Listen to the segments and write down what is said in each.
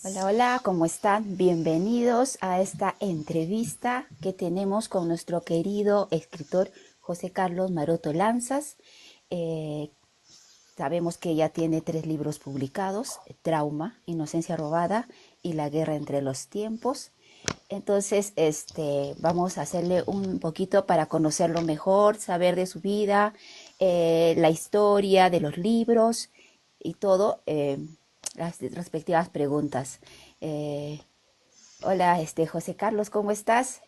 Hola, hola, ¿cómo están? Bienvenidos a esta entrevista que tenemos con nuestro querido escritor José Carlos Maroto Lanzas. Eh, Sabemos que ya tiene 3 libros publicados: Trauma, Inocencia Robada y La Guerra entre los Tiempos. Entonces, vamos a hacerle un poquito para conocerlo mejor, saber de su vida, la historia de los libros y todo, las respectivas preguntas. Eh, Hola, José Carlos, ¿cómo estás?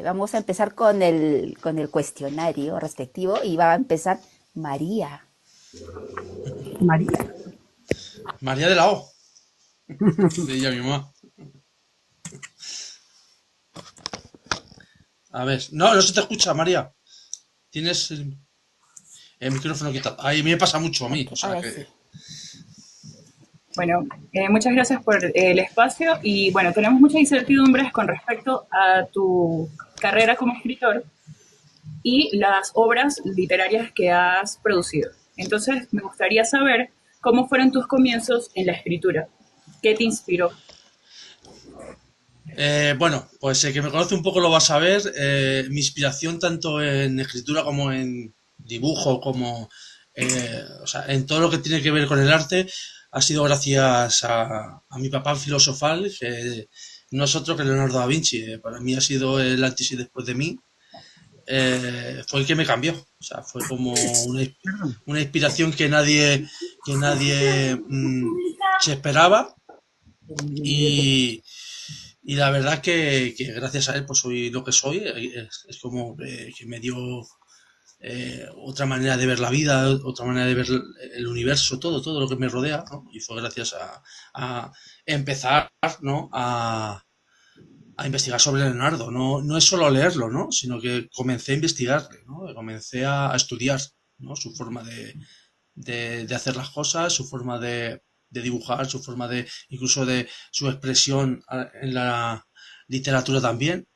Vamos a empezar con el cuestionario respectivo y va a empezar María. María. María de la O, de ella mi mamá. A ver, no se te escucha, María. Tienes el micrófono quitado. Ahí me pasa mucho a mí, Ok, o sea ahora sí. que. Bueno, muchas gracias por el espacio y bueno, tenemos muchas incertidumbres con respecto a tu carrera como escritor y las obras literarias que has producido. Entonces, me gustaría saber cómo fueron tus comienzos en la escritura. ¿Qué te inspiró? Bueno, pues el que me conoce un poco lo va a saber. Mi inspiración tanto en escritura como en dibujo, como o sea, en todo lo que tiene que ver con el arte, ha sido gracias a mi papá filosofal, que no es otro que Leonardo da Vinci. Para mí ha sido el antes y después de mí. Fue el que me cambió. O sea, fue como Perdón. una inspiración que nadie se esperaba y, y la verdad que gracias a él pues soy lo que soy. Es como que me dio otra manera de ver la vida, otra manera de ver el universo, todo lo que me rodea, ¿no? Y fue gracias a empezar, ¿no? A investigar sobre Leonardo. No es solo leerlo, ¿no? Sino que comencé a investigarle, ¿no? Comencé a estudiar, ¿no? Su forma de hacer las cosas, su forma de dibujar, su forma de, incluso de su expresión en la literatura también,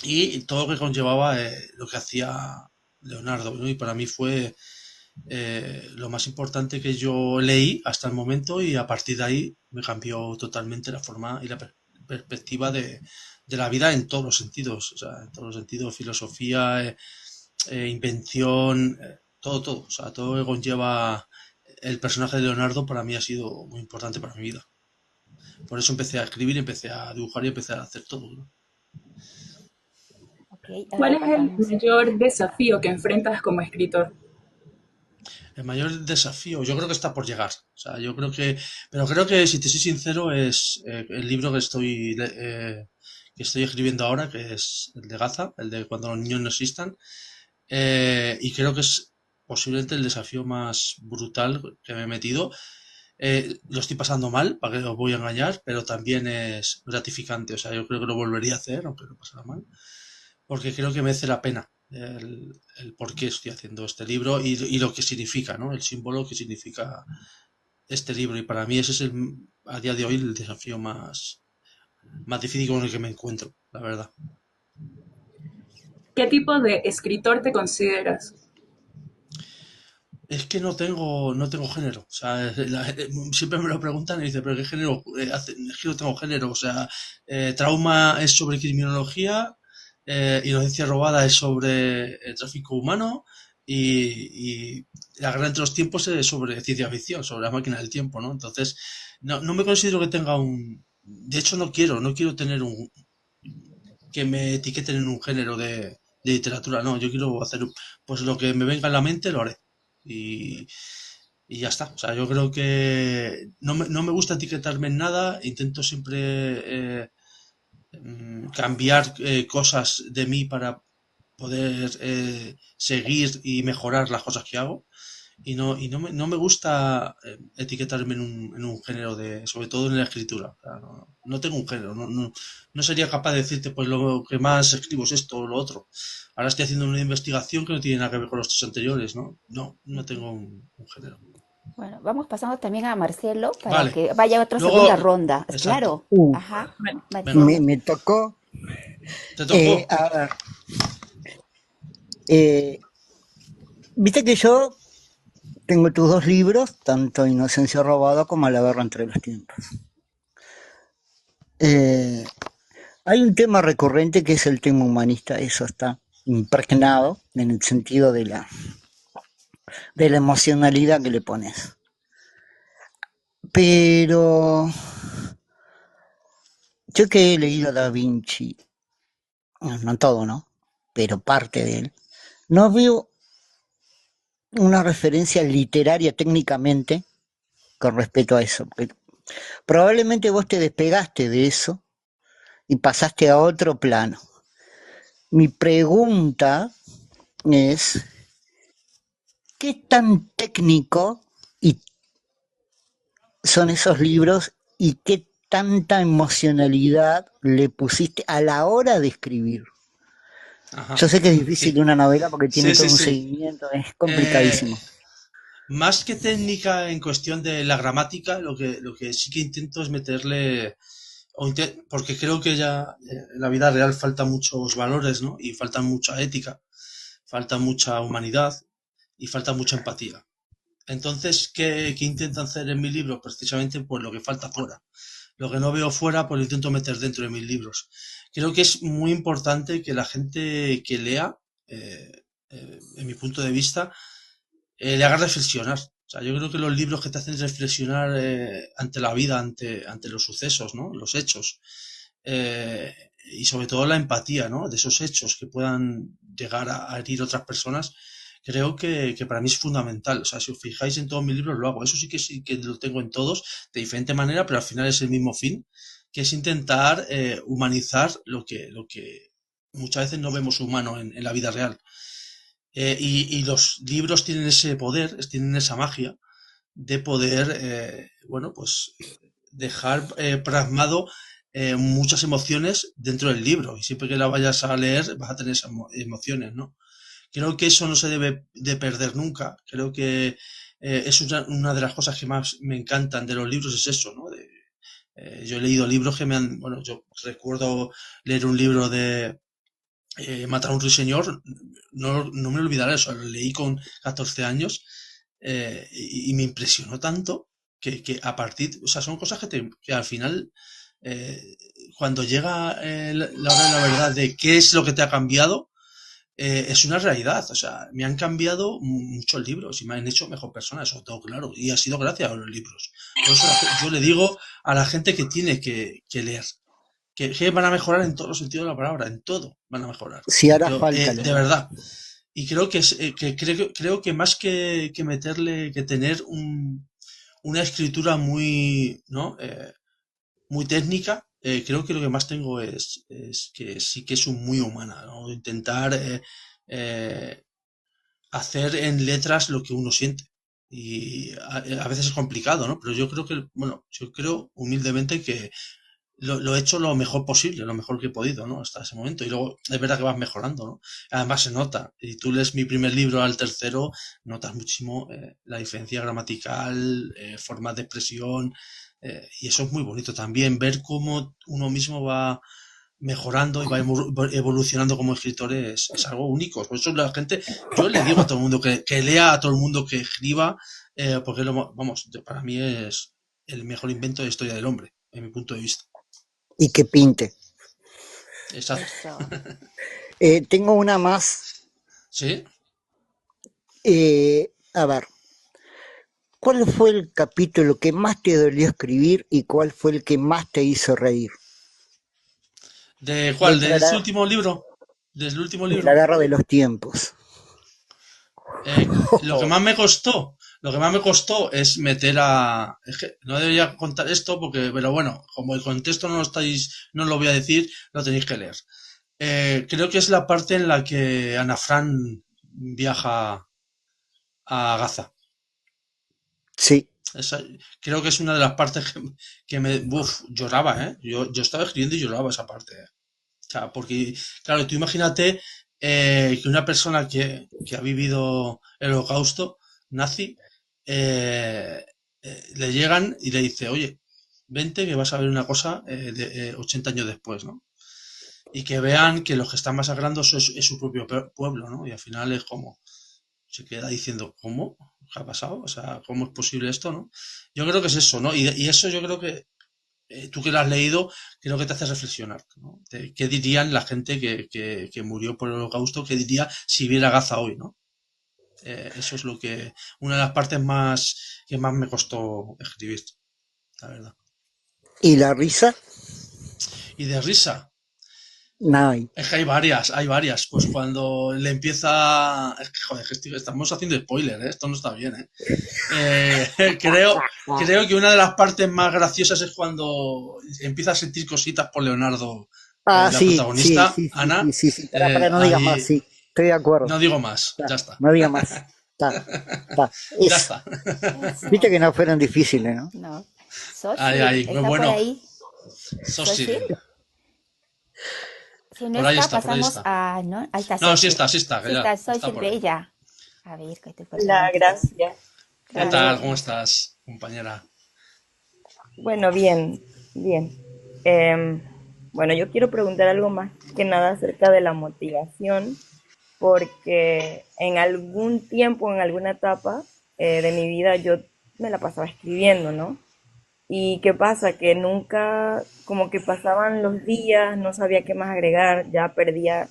y todo lo que conllevaba lo que hacía Leonardo, ¿no? Y para mí fue lo más importante que yo leí hasta el momento, y a partir de ahí me cambió totalmente la forma y la perspectiva de la vida en todos los sentidos, o sea, en todos los sentidos, filosofía, invención, todo, o sea, todo lo que conlleva el personaje de Leonardo para mí ha sido muy importante para mi vida. Por eso empecé a escribir, empecé a dibujar y empecé a hacer todo, ¿no? Ok, ¿Cuál es el vamos. mayor desafío que enfrentas como escritor? El mayor desafío, yo creo que está por llegar. O sea, yo creo que, pero creo que si te soy sincero, es el libro que estoy escribiendo ahora, que es el de Gaza, el de Cuando los niños no existan. Y creo que es posiblemente el desafío más brutal que me he metido. Lo estoy pasando mal, para que os voy a engañar, pero también es gratificante. O sea, yo creo que lo volvería a hacer, aunque lo pasara mal, porque creo que merece la pena el por qué estoy haciendo este libro y lo que significa, ¿no? El símbolo que significa este libro. Y para mí ese es a día de hoy el desafío más difícil con el que me encuentro, la verdad. ¿Qué tipo de escritor te consideras? Es que no tengo género. O sea, siempre me lo preguntan y dicen, ¿pero qué género Es que no tengo género. O sea, trauma es sobre criminología, inocencia robada es sobre el tráfico humano y la guerra entre los tiempos es sobre ciencia ficción, sobre la máquina del tiempo, ¿no? Entonces, no me considero que tenga un. De hecho, no quiero tener que me etiqueten en un género de literatura. No, yo quiero hacer pues lo que me venga en la mente, lo haré. Y, y ya está. O sea, yo creo que no me gusta etiquetarme en nada. Intento siempre cambiar cosas de mí para poder seguir y mejorar las cosas que hago. Y no me gusta etiquetarme en un género sobre todo en la escritura. O sea, no tengo un género, no sería capaz de decirte, pues lo que más escribo es esto o lo otro. Ahora estoy haciendo una investigación que no tiene nada que ver con los 3 anteriores, ¿no? No tengo un género. Bueno, vamos pasando también a Marcelo para Vale, que vaya a otra segunda luego, ronda. Es exacto, claro. Ajá, Bueno, venga, Marcelo. Me tocó. te tocó. A ver, eh, viste que yo tengo tus dos libros, tanto Inocencia Robada como La Guerra entre los Tiempos. Eh, Hay un tema recurrente que es el tema humanista, eso está impregnado en el sentido de la emocionalidad que le pones. Pero yo que he leído a Da Vinci, no todo, ¿no? Pero parte de él, no veo una referencia literaria técnicamente con respecto a eso. Porque probablemente vos te despegaste de eso y pasaste a otro plano. Mi pregunta es, ¿qué tan técnico y son esos libros y qué tanta emocionalidad le pusiste a la hora de escribir? Ajá. Yo sé que es Sí, difícil una novela porque tiene sí, todo sí, un sí. seguimiento, es Eh, complicadísimo. Más que técnica en cuestión de la gramática, lo que sí que intento es meterle, porque creo que ya en la vida real faltan muchos valores, ¿no? Y falta mucha ética, falta mucha humanidad y falta mucha empatía. Entonces, ¿qué intento hacer en mi libro? Precisamente pues lo que falta fuera. Lo que no veo fuera, pues lo intento meter dentro de mis libros. Creo que es muy importante que la gente que lea, eh, en mi punto de vista, le haga reflexionar. O sea, yo creo que los libros que te hacen reflexionar ante la vida, ante los sucesos, ¿no? Los hechos. Y sobre todo la empatía, ¿no? De esos hechos que puedan llegar a herir otras personas, creo que para mí es fundamental. O sea, si os fijáis en todos mis libros lo hago. Eso sí que lo tengo en todos, de diferente manera, pero al final es el mismo fin, que es intentar humanizar lo que muchas veces no vemos humano en la vida real. Y los libros tienen ese poder, tienen esa magia de poder, bueno, pues dejar plasmado muchas emociones dentro del libro. Y siempre que la vayas a leer vas a tener esas emociones, ¿no? Creo que eso no se debe de perder nunca. Creo que es una de las cosas que más me encantan de los libros, es eso, ¿no? Yo he leído libros que me han, bueno, yo recuerdo leer un libro de Matar a un ruiseñor, no me olvidaré eso, lo leí con 14 años y me impresionó tanto que a partir, o sea, son cosas que al final, eh, cuando llega la hora de la verdad de qué es lo que te ha cambiado, es una realidad, o sea, me han cambiado muchos libros y me han hecho mejor persona, eso todo claro, y ha sido gracias a los libros. Por eso yo le digo a la gente que tiene que leer, que van a mejorar en todos los sentidos de la palabra, en todo van a mejorar. Si hará Pero falta de leer. verdad. Y creo que más que meterle, que tener una escritura muy, ¿no? Muy técnica, creo que lo que más tengo es que sí que es muy humana, ¿no? Intentar eh, hacer en letras lo que uno siente. Y a veces es complicado, ¿no? Pero yo creo que, bueno, yo creo humildemente que lo he hecho lo mejor posible, lo mejor que he podido, ¿no? Hasta ese momento. Y luego es verdad que vas mejorando, ¿no? Además se nota. Y tú lees mi primer libro al tercero, notas muchísimo la diferencia gramatical, formas de expresión, y eso es muy bonito también, ver cómo uno mismo va mejorando y va evolucionando como escritor es algo único. Por eso la gente, yo le digo a todo el mundo que lea, a todo el mundo que escriba, porque vamos, para mí es el mejor invento de la historia del hombre, en mi punto de vista. Y que pinte. Exacto. Eso. Tengo una más. ¿Sí? A ver, ¿cuál fue el capítulo que más te dolió escribir y cuál fue el que más te hizo reír? ¿De cuál? Dentro ¿De este último libro? ¿Del último de la libro? guerra de los tiempos. Lo que más me costó, lo que más me costó es meter a... Es que no debería contar esto porque, pero bueno, como el contexto no lo estáis, no lo voy a decir, lo tenéis que leer. Creo que es la parte en la que Ana Fran viaja a Gaza. Sí, Esa- Creo que es una de las partes que lloraba, ¿eh? Yo estaba escribiendo y lloraba esa parte, ¿eh? O sea, porque, claro, tú imagínate que una persona que ha vivido el holocausto nazi, eh, le llegan y le dice, oye, vente que vas a ver una cosa 80 años después, ¿no? Y que vean que los que están masacrando es su propio pueblo, ¿no? Y al final es como, se queda diciendo, ¿cómo? ¿Qué ha pasado? O sea, ¿cómo es posible esto, no? Yo creo que es eso, ¿no? Y eso yo creo que tú que lo has leído, creo que te hace reflexionar, ¿no? ¿Qué dirían la gente que murió por el holocausto? ¿Qué diría si viera Gaza hoy, ¿no? Eso es una de las partes que más me costó escribir, la verdad. ¿Y la risa? Y de risa, No hay. es que hay varias. Pues cuando le empieza. Es que, joder, estamos haciendo spoiler, ¿eh? Esto no está bien, ¿eh? Creo que una de las partes más graciosas es cuando empieza a sentir cositas por Leonardo, la Sí, sí, protagonista, sí, sí, Ana. sí, sí, sí. Espera, no digas más, Ahí sí. Estoy de acuerdo. no digo más, Está, ya está. no digas más. Está. Ya Eso. está. Viste Eso. que no fueron difíciles, ¿no? No. Ahí, Xochitl, ahí. Muy ¿está por bueno. ahí? Sosil. Xochitl. Si no Por ahí está, está, por ahí pasamos está. a, ¿no? Ahí está No, Xochitl. sí está, que Sí ya está está Xochitl por ahí. Bella. A ver, ¿qué te falta Hola, antes? gracias. ¿Qué Dale, tal? Saludos. ¿Cómo Vanessa. estás, compañera? Bueno, bien, bien. Em, bueno, yo quiero preguntar algo más que nada acerca de la motivación, porque en algún tiempo, en alguna etapa de mi vida, yo me la pasaba escribiendo, ¿no? ¿Y qué pasa? Que nunca, como que pasaban los días, no sabía qué más agregar, ya perdía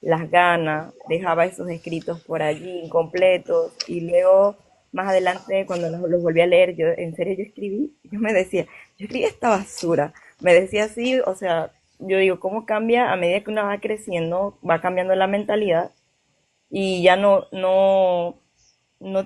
las ganas, dejaba esos escritos por allí incompletos y luego más adelante cuando los volví a leer, yo en serio yo escribí, yo me decía, yo escribí esta basura, me decía así, o sea, yo digo, ¿cómo cambia a medida que uno va creciendo, va cambiando la mentalidad y ya no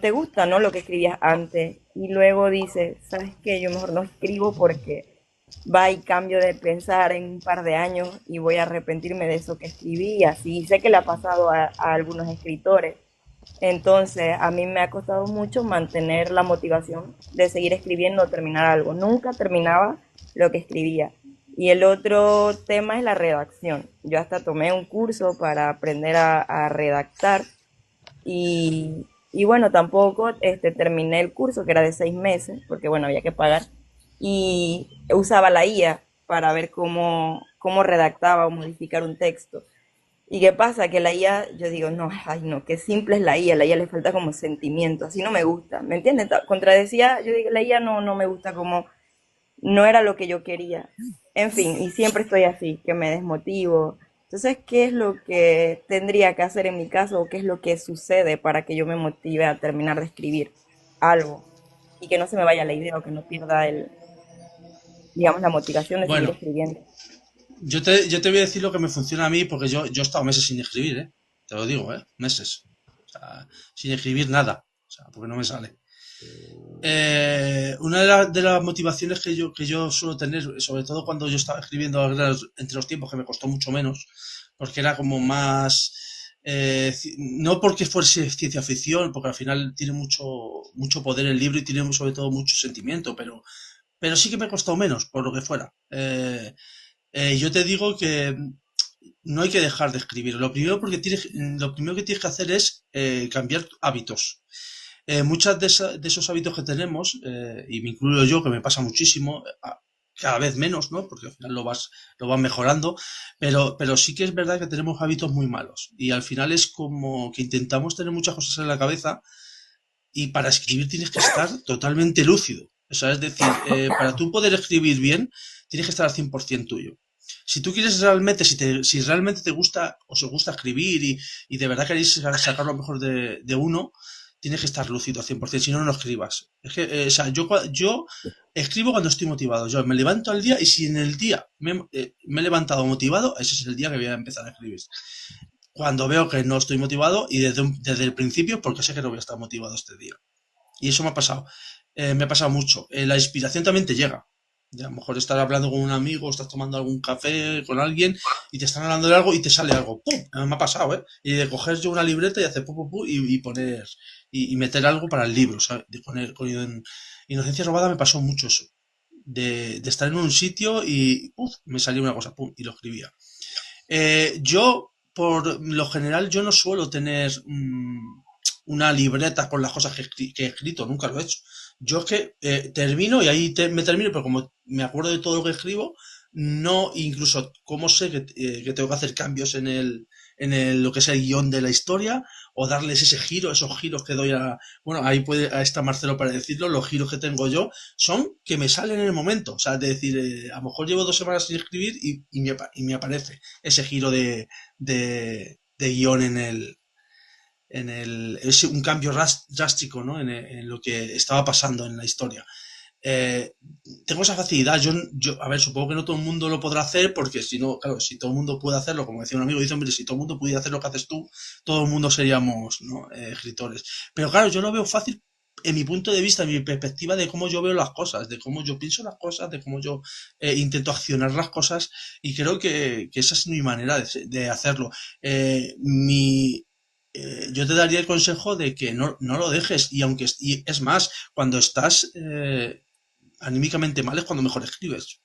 te gusta, ¿no? Lo que escribías antes. Y luego dices, ¿sabes qué? Yo mejor no escribo porque va y cambio de pensar en un par de años y voy a arrepentirme de eso que escribí. Y así sé que le ha pasado a algunos escritores. Entonces, a mí me ha costado mucho mantener la motivación de seguir escribiendo o terminar algo. Nunca terminaba lo que escribía. Y el otro tema es la redacción. Yo hasta tomé un curso para aprender a redactar y bueno, tampoco terminé el curso, que era de 6 meses, porque bueno, había que pagar. Y usaba la IA para ver cómo redactaba o modificar un texto. ¿Y qué pasa? Que la IA, yo digo, no, ay no, qué simple es la IA le falta como sentimiento, así no me gusta, ¿me entiendes? Contradecía, yo digo, la IA no me gusta como, no era lo que yo quería. En fin, y siempre estoy así, que me desmotivo. Entonces, ¿qué es lo que tendría que hacer en mi caso o qué es lo que sucede para que yo me motive a terminar de escribir algo y que no se me vaya la idea o que no pierda digamos, la motivación de seguir Bueno, escribiendo? yo te voy a decir lo que me funciona a mí, porque yo he estado meses sin escribir, ¿eh? Te lo digo, ¿eh? Meses. O sea, sin escribir nada. O sea, porque no me sale. Una de las motivaciones que yo suelo tener, sobre todo cuando yo estaba escribiendo entre los tiempos, que me costó mucho menos, porque era como más... no porque fuese ciencia ficción, porque al final tiene mucho poder el libro y tiene sobre todo mucho sentimiento, pero sí que me costó menos, por lo que fuera. Yo te digo que no hay que dejar de escribir. Lo primero que tienes que hacer es cambiar hábitos. Muchas de esos hábitos que tenemos, y me incluyo yo, que me pasa muchísimo, cada vez menos, ¿no? Porque al final lo vas mejorando, pero sí que es verdad que tenemos hábitos muy malos. Y al final es como que intentamos tener muchas cosas en la cabeza y para escribir tienes que estar totalmente lúcido. O sea, es decir, para tú poder escribir bien, tienes que estar al 100% tuyo. Si tú quieres realmente, si realmente te gusta, os gusta escribir y de verdad queréis sacar lo mejor de uno, tienes que estar lúcido al 100%, si no, no escribas. Es que, o sea, yo escribo cuando estoy motivado. Yo me levanto al día y si en el día me he levantado motivado, ese es el día que voy a empezar a escribir. Cuando veo que no estoy motivado y desde el principio, porque sé que no voy a estar motivado este día. Y eso me ha pasado. Me ha pasado mucho. La inspiración también te llega. Y a lo mejor estás hablando con un amigo, estás tomando algún café con alguien y te están hablando de algo y te sale algo. ¡Pum! Me ha pasado, ¿eh? Y de coger yo una libreta y hacer pum, pum, pum y poner y meter algo para el libro, ¿sabes? De poner con Inocencia Robada me pasó mucho eso. De estar en un sitio y me salía una cosa, pum, y lo escribía. Yo, por lo general, yo no suelo tener una libreta con las cosas que he escrito, nunca lo he hecho. Yo es que termino y ahí me termino, pero como me acuerdo de todo lo que escribo, no, incluso como sé que tengo que hacer cambios lo que es el guión de la historia, o darles ese giro, esos giros que doy bueno, ahí a está Marcelo para decirlo, los giros que tengo yo son que me salen en el momento, o sea, es decir, a lo mejor llevo 2 semanas sin escribir y me aparece ese giro de guión es un cambio drástico, ¿no? En lo que estaba pasando en la historia. Eh, Tengo esa facilidad. A ver, supongo que no todo el mundo lo podrá hacer, porque si no, claro, si todo el mundo puede hacerlo, como decía un amigo, dice, hombre, si todo el mundo pudiera hacer lo que haces tú, todo el mundo seríamos, ¿no? Escritores. Pero claro, yo lo veo fácil en mi punto de vista, en mi perspectiva de cómo yo veo las cosas, de cómo yo pienso las cosas, de cómo yo intento accionar las cosas, y creo que esa es mi manera de hacerlo. Yo te daría el consejo de que no lo dejes, y es más, cuando estás anímicamente mal es cuando mejor escribes.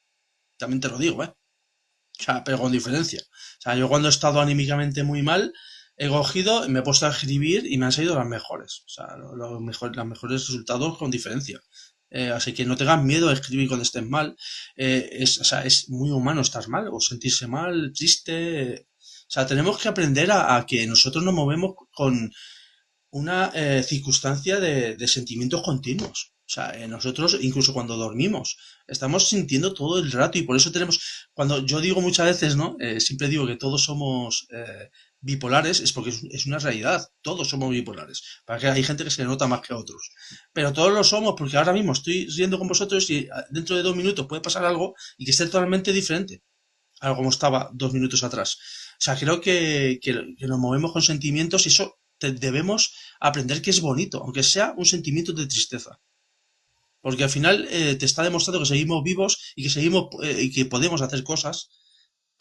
También te lo digo, ¿eh? O sea, pero con diferencia. O sea, yo cuando he estado anímicamente muy mal, he cogido, me he puesto a escribir y me han salido las mejores. O sea, los mejores resultados con diferencia. Así que no tengas miedo a escribir cuando estés mal. O sea, es muy humano estar mal o sentirse mal, triste. O sea, tenemos que aprender a que nosotros nos movemos con una circunstancia de sentimientos continuos. O sea, nosotros, incluso cuando dormimos, estamos sintiendo todo el rato, y por eso cuando yo digo muchas veces, ¿no? Siempre digo que todos somos bipolares, es porque es una realidad, todos somos bipolares. Para que hay gente que se nota más que otros. Pero todos lo somos, porque ahora mismo estoy riendo con vosotros y dentro de 2 minutos puede pasar algo y que esté totalmente diferente a como estaba 2 minutos atrás. O sea, creo que nos movemos con sentimientos, y eso debemos aprender que es bonito, aunque sea un sentimiento de tristeza. Porque al final te está demostrando que seguimos vivos y que y que podemos hacer cosas,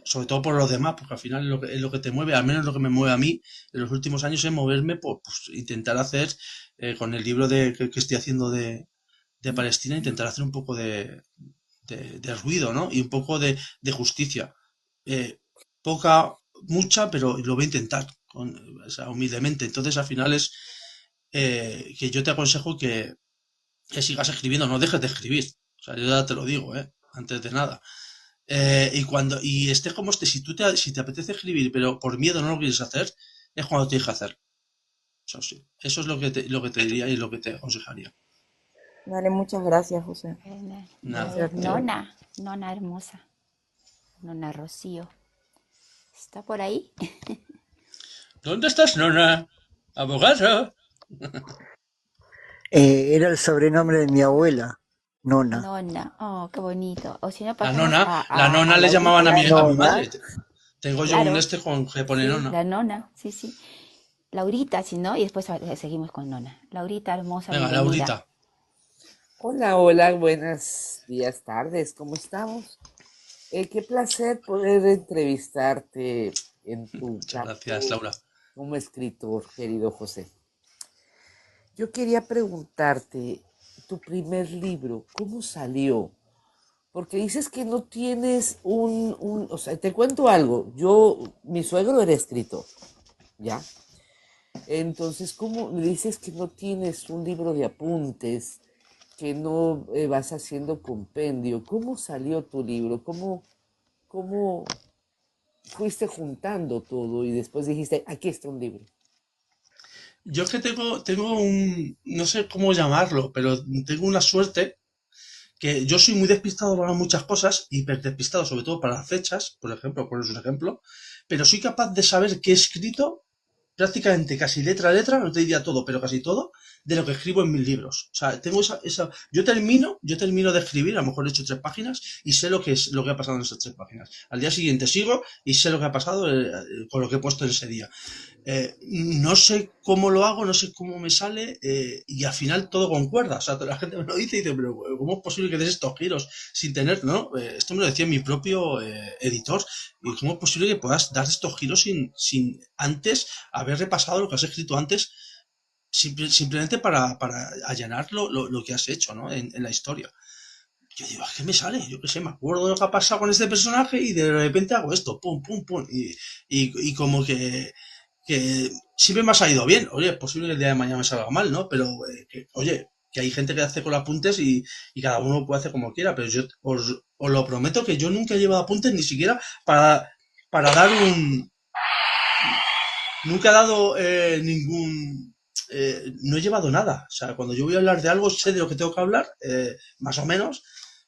sobre todo por los demás, porque al final es lo que te mueve, al menos lo que me mueve a mí en los últimos años, es moverme por pues, intentar hacer, con el libro que estoy haciendo de Palestina, intentar hacer un poco de ruido, ¿no? Y un poco de justicia. Poca, mucha, pero lo voy a intentar, o sea, humildemente. Entonces, al final es que yo te aconsejo que sigas escribiendo, no dejes de escribir. O sea, yo ya te lo digo, antes de nada. Y estés como si te apetece escribir, pero por miedo no lo quieres hacer, es cuando tienes que hacer. Eso sí. Eso es lo que te diría y lo que te aconsejaría. Dale, muchas gracias, José. Nada. Gracias a ti. Nona hermosa, Nona Rocío. ¿Está por ahí? ¿Dónde estás, Nona? Abogado. Era el sobrenombre de mi abuela, Nona. Nona, oh, qué bonito. O si no, La pasamos nona, a, la a, nona a le llamaban a mi, Laurita. a mi Nona. madre. Tengo yo un Claro, que pone sí, nona. la nona, sí, sí. Laurita, si no, y después seguimos con Nona. Laurita, hermosa, Venga, bienvenida. Laurita. Hola, hola, buenos días, tardes, ¿cómo estamos? Qué placer poder entrevistarte en tu Muchas gracias, campo Laura. como escritor, querido José. Yo quería preguntarte, tu primer libro, ¿cómo salió? Porque dices que no tienes o sea, te cuento algo, mi suegro era escritor, ¿ya? Entonces, ¿cómo me dices que no tienes un libro de apuntes, que no vas haciendo compendio? ¿Cómo salió tu libro? ¿Cómo fuiste juntando todo y después dijiste, aquí está un libro? Yo es que tengo no sé cómo llamarlo, pero tengo una suerte que yo soy muy despistado para muchas cosas, hiper despistado sobre todo para las fechas, por ejemplo, por un ejemplo, pero soy capaz de saber qué he escrito prácticamente casi letra a letra, no te diría todo, pero casi todo, de lo que escribo en mis libros. O sea, tengo yo termino de escribir, a lo mejor he hecho 3 páginas y sé lo que ha pasado en esas 3 páginas. Al día siguiente sigo y sé lo que ha pasado con lo que he puesto en ese día. No sé cómo lo hago, no sé cómo me sale, y al final todo concuerda. O sea, la gente me lo dice y dice, pero ¿cómo es posible que des estos giros sin tener, no? Esto me lo decía mi propio editor. ¿Y cómo es posible que puedas dar estos giros sin antes haber repasado lo que has escrito antes, simplemente para allanar lo que has hecho, ¿no? En la historia? Yo digo, ¿qué me sale? Yo qué sé, me acuerdo de lo que ha pasado con este personaje y de repente hago esto, pum, pum, pum. Y como que siempre me ha salido bien. Oye, es posible que el día de mañana me salga mal, ¿no? Pero, oye, que hay gente que hace con los apuntes y cada uno puede hacer como quiera, pero yo os lo prometo que yo nunca he llevado apuntes ni siquiera para dar nunca he dado no he llevado nada. O sea, cuando yo voy a hablar de algo, sé de lo que tengo que hablar, más o menos,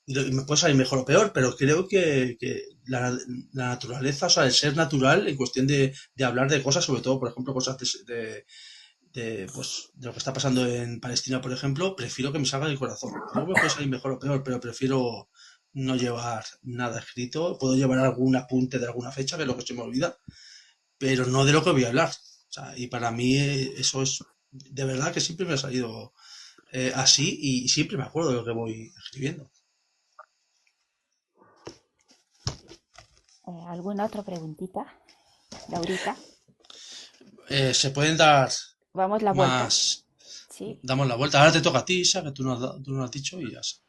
y me puede salir mejor o peor, pero creo que la naturaleza, o sea, el ser natural en cuestión de hablar de cosas, sobre todo, por ejemplo, cosas pues, de lo que está pasando en Palestina, por ejemplo, prefiero que me salga del corazón. Luego me puede salir mejor o peor, pero prefiero no llevar nada escrito. Puedo llevar algún apunte de alguna fecha, que es lo que se me olvida, pero no de lo que voy a hablar. O sea, y para mí eso es de verdad que siempre me ha salido así y siempre me acuerdo de lo que voy escribiendo. ¿Alguna otra preguntita, Laurita? Se pueden dar Vamos la vuelta, más. ¿sí? Damos la vuelta. Ahora te toca a ti, Isa, que tú no has dicho y ya está.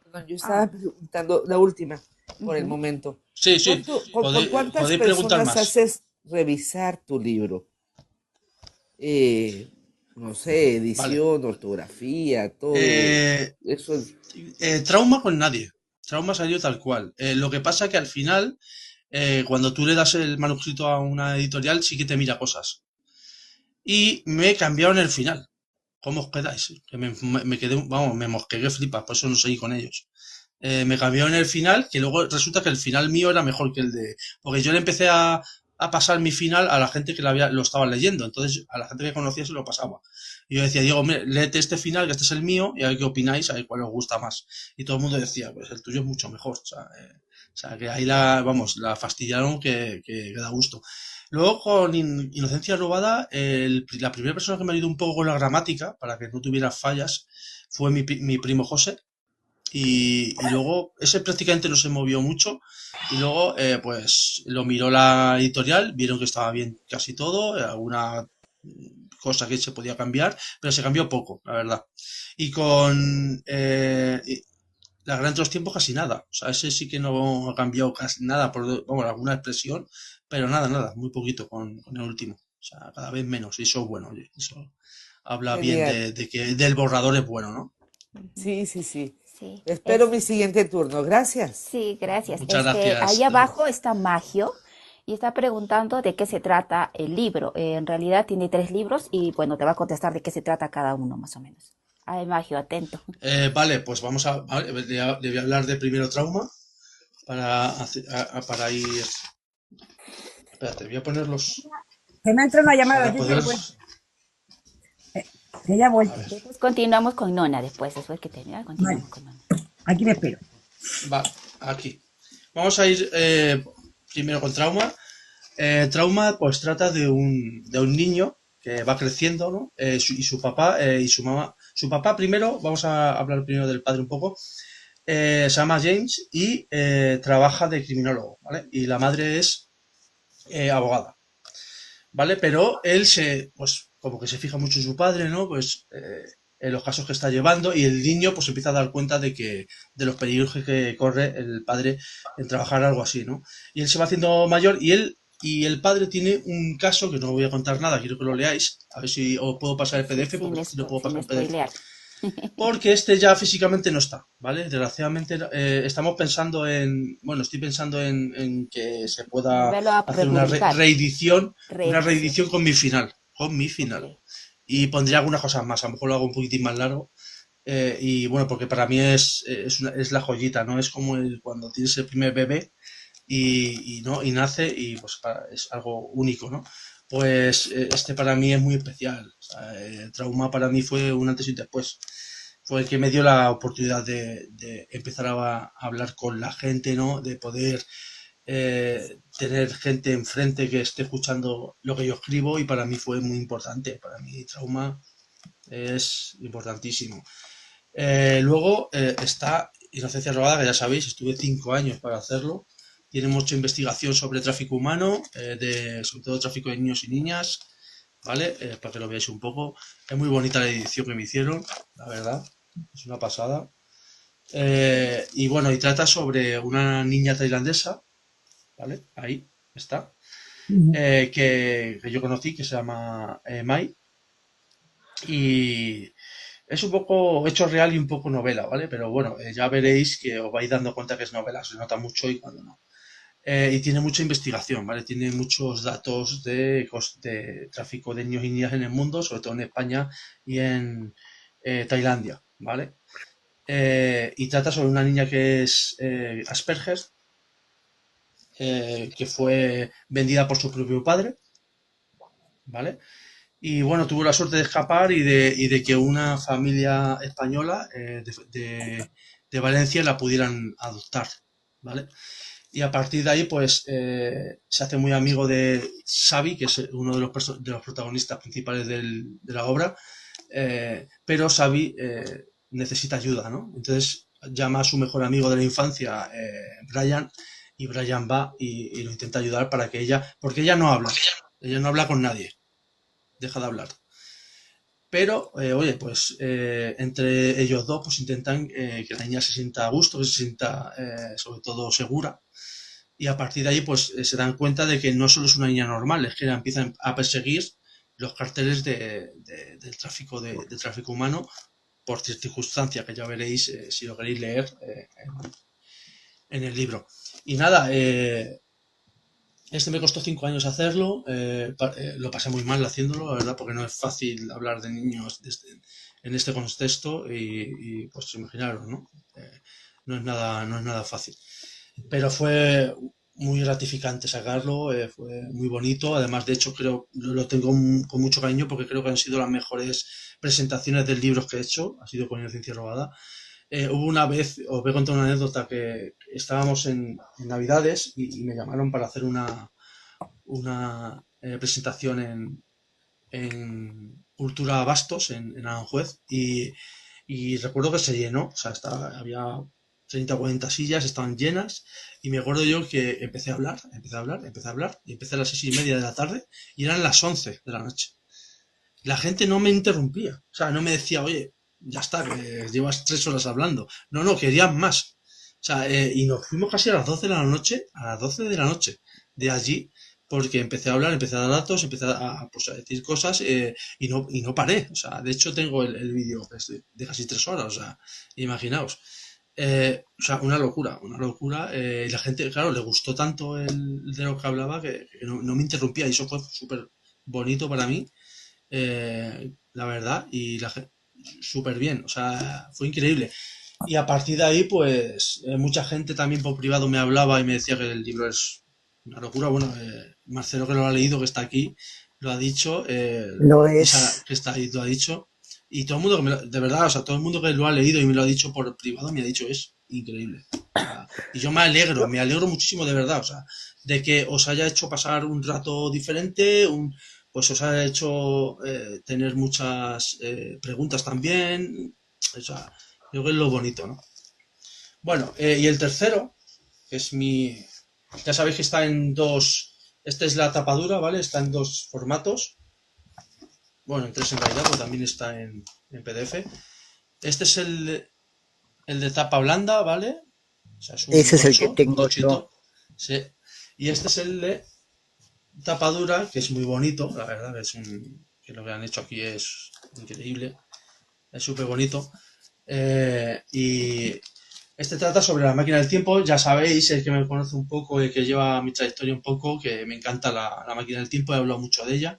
Perdón, yo Ah, estaba preguntando la última por el ujú. momento. Sí, sí, ¿Por cuántas podéis preguntar personas más. haces revisar tu libro? Eh, no sé, Vale. edición, ortografía, todo. Eh, Eso es. Trauma con nadie. Trauma salió tal cual. Lo que pasa que al final, cuando tú le das el manuscrito a una editorial, sí que te mira cosas. Y me cambiaron el final. ¿Cómo os quedáis? Que me quedé, vamos, me mosqueé flipas, por eso no seguí con ellos. Me cambiaron el final, que luego resulta que el final mío era mejor que el de. Porque yo le empecé a pasar mi final a la gente que lo estaba leyendo. Entonces, a la gente que conocía se lo pasaba. Y yo decía, Diego, mire, léete este final, que este es el mío, y a ver qué opináis, a ver cuál os gusta más. Y todo el mundo decía, pues el tuyo es mucho mejor. O sea, que ahí la fastidiaron que da gusto. Luego, con Inocencia Robada, la primera persona que me ayudó un poco con la gramática, para que no tuviera fallas, fue mi primo José, y luego ese prácticamente no se movió mucho y luego pues lo miró la editorial, vieron que estaba bien casi todo, alguna cosa que se podía cambiar, pero se cambió poco, la verdad. Y con la Gran Otros Tiempos casi nada, o sea, ese sí que no ha cambiado casi nada, por vamos, alguna expresión, pero nada, muy poquito con el último, o sea, cada vez menos, y eso es bueno, oye, eso habla bien Genial. de que del borrador es bueno, ¿no? Ujú. Sí, sí, sí. Sí, Espero mi siguiente turno. Gracias. sí, gracias. Muchas Ahí gracias. abajo está Magio y está preguntando de qué se trata el libro. En realidad tiene 3 libros y bueno, te va a contestar de qué se trata cada uno más o menos. Ay, Magio, atento. Vale, pues vale, le voy a hablar de primero trauma para ir. Espérate, voy a ponerlos Que me entra una llamada, para yo ya poder. vuelvo. Que ya voy. A ver, Después continuamos con Nona, después que termine, Vale, continuamos con Nona. aquí me espero. va, aquí. Vamos a ir primero con trauma. Trauma, pues trata de un niño que va creciendo, ¿no? Y su papá y su mamá. Su papá primero, vamos a hablar primero del padre un poco. Se llama James y trabaja de criminólogo, ¿vale? Y la madre es abogada. ¿Vale? Pero él pues como que se fija mucho en su padre, ¿no? Pues en los casos que está llevando y el niño pues empieza a dar cuenta de los peligros que corre el padre en trabajar algo así, ¿no? Y él se va haciendo mayor y el padre tiene un caso que no voy a contar nada, quiero que lo leáis, a ver si os puedo pasar el PDF, porque este sí lo puedo pasar Sin en PDF. spoilear. Porque este ya físicamente no está, ¿vale? Desgraciadamente estamos pensando bueno, estoy pensando en que se pueda Volverlo a hacer una republicar. Reedición. reedición con mi Ok. final. Y pondría algunas cosas más, a lo mejor lo hago un poquitín más largo. Y bueno, porque para mí es la joyita, ¿no? Es como cuando tienes el primer bebé ¿no? Y nace y pues es algo único, ¿no? Pues este para mí es muy especial. O sea, Trauma para mí fue un antes y un después. Fue el que me dio la oportunidad de empezar a hablar con la gente, ¿no? De poder tener gente enfrente que esté escuchando lo que yo escribo y para mí fue muy importante. Para mí Trauma es importantísimo. Luego está Inocencia Robada, que ya sabéis, estuve 5 años para hacerlo. Tiene mucha investigación sobre tráfico humano, sobre todo tráfico de niños y niñas, ¿vale? Para que lo veáis un poco. Es muy bonita la edición que me hicieron, la verdad. Es una pasada. Y bueno, y trata sobre una niña tailandesa, ¿vale? Ahí está. Que yo conocí, que se llama Mai. Y es un poco hecho real y un poco novela, ¿vale? Pero bueno, ya veréis que os vais dando cuenta que es novela, se nota mucho y cuando no. y tiene mucha investigación, ¿vale? Tiene muchos datos de tráfico de niños y niñas en el mundo, sobre todo en España y en Tailandia, ¿vale? Y trata sobre una niña que es Asperger, que fue vendida por su propio padre, ¿vale? Y bueno, tuvo la suerte de escapar y de que una familia española de Valencia la pudieran adoptar, ¿vale? Y a partir de ahí, pues, se hace muy amigo de Xavi, que es uno de los protagonistas principales de la obra, pero Xavi necesita ayuda, ¿no? Entonces llama a su mejor amigo de la infancia, Brian, y Brian va y lo intenta ayudar para que porque ella no habla con nadie, deja de hablar. Pero, oye, pues entre ellos dos pues intentan que la niña se sienta a gusto, que se sienta sobre todo segura. Y a partir de ahí pues se dan cuenta de que no solo es una niña normal, es que la empiezan a perseguir los carteles del tráfico humano por circunstancia que ya veréis si lo queréis leer en el libro. Y nada, este me costó 5 años hacerlo, lo pasé muy mal haciéndolo, la verdad, porque no es fácil hablar de niños en este contexto pues imaginaros, ¿no? No es nada fácil. Pero fue muy gratificante sacarlo, fue muy bonito, además de hecho creo, lo tengo con mucho cariño porque creo que han sido las mejores presentaciones del libro que he hecho, ha sido con Inocencia Robada. Hubo una vez, os voy a contar una anécdota, que estábamos en Navidades y me llamaron para hacer una presentación en Cultura Bastos, en Aranjuez, y recuerdo que se llenó, o sea, había 30 o 40 sillas, estaban llenas, y me acuerdo yo que empecé a hablar, y empecé a las 6:30 de la tarde, y eran las 11 de la noche. La gente no me interrumpía, o sea, no me decía, oye, ya está, que llevas 3 horas hablando. No, no, querían más. O sea, y nos fuimos casi a las 12 de la noche, de allí, porque empecé a hablar, empecé a dar datos, pues, a decir cosas, y no paré. O sea, de hecho tengo el vídeo de casi 3 horas, o sea, imaginaos. O sea, una locura. Y la gente, claro, le gustó tanto de lo que hablaba que no me interrumpía, y eso fue súper bonito para mí, la verdad, y súper bien, o sea, fue increíble. Y a partir de ahí, pues, mucha gente también por privado me hablaba y me decía que el libro es una locura. Bueno, Marcelo, que lo ha leído, que está aquí, lo ha dicho, Lo Isa, es. que está ahí, lo ha dicho, y todo el mundo de verdad, o sea, todo el mundo que lo ha leído y me lo ha dicho por privado, me ha dicho, es increíble. O sea, y yo me alegro muchísimo de verdad, o sea, de que os haya hecho pasar un rato diferente, pues os ha hecho tener muchas preguntas también. O sea, creo que es lo bonito, ¿no? Bueno, y el tercero, que es ya sabéis que está en dos. Esta es la tapadura, ¿vale? Está en dos formatos. Bueno, en tres en realidad, pero también está en PDF. Este es el de tapa blanda, ¿vale? O sea, es Ese es el que un tengo yo. tochito. Sí. Y este es el de tapadura, que es muy bonito, la verdad, que lo que han hecho aquí es increíble, es súper bonito. Y este trata sobre la máquina del tiempo, ya sabéis, el que me conoce un poco, el que lleva mi trayectoria un poco, que me encanta la máquina del tiempo, he hablado mucho de ella.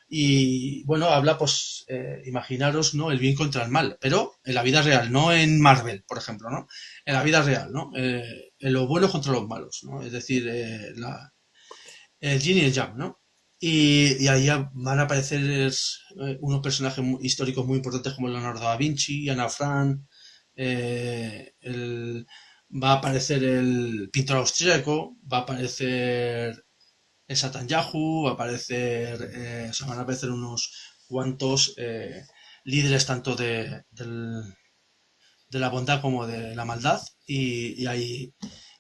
Y bueno, habla, pues, imaginaros, ¿no? El bien contra el mal, pero en la vida real, no en Marvel, por ejemplo, ¿no? En la vida real, ¿no? En los buenos contra los malos, ¿no? Es decir, el yin y el yang, ¿no? Y ahí van a aparecer unos personajes históricos muy importantes como Leonardo da Vinci, Ana Frank, va a aparecer el pintor austríaco, va a aparecer el Netanyahu, va a aparecer, o sea, van a aparecer unos cuantos líderes tanto de la bondad como de la maldad, y ahí,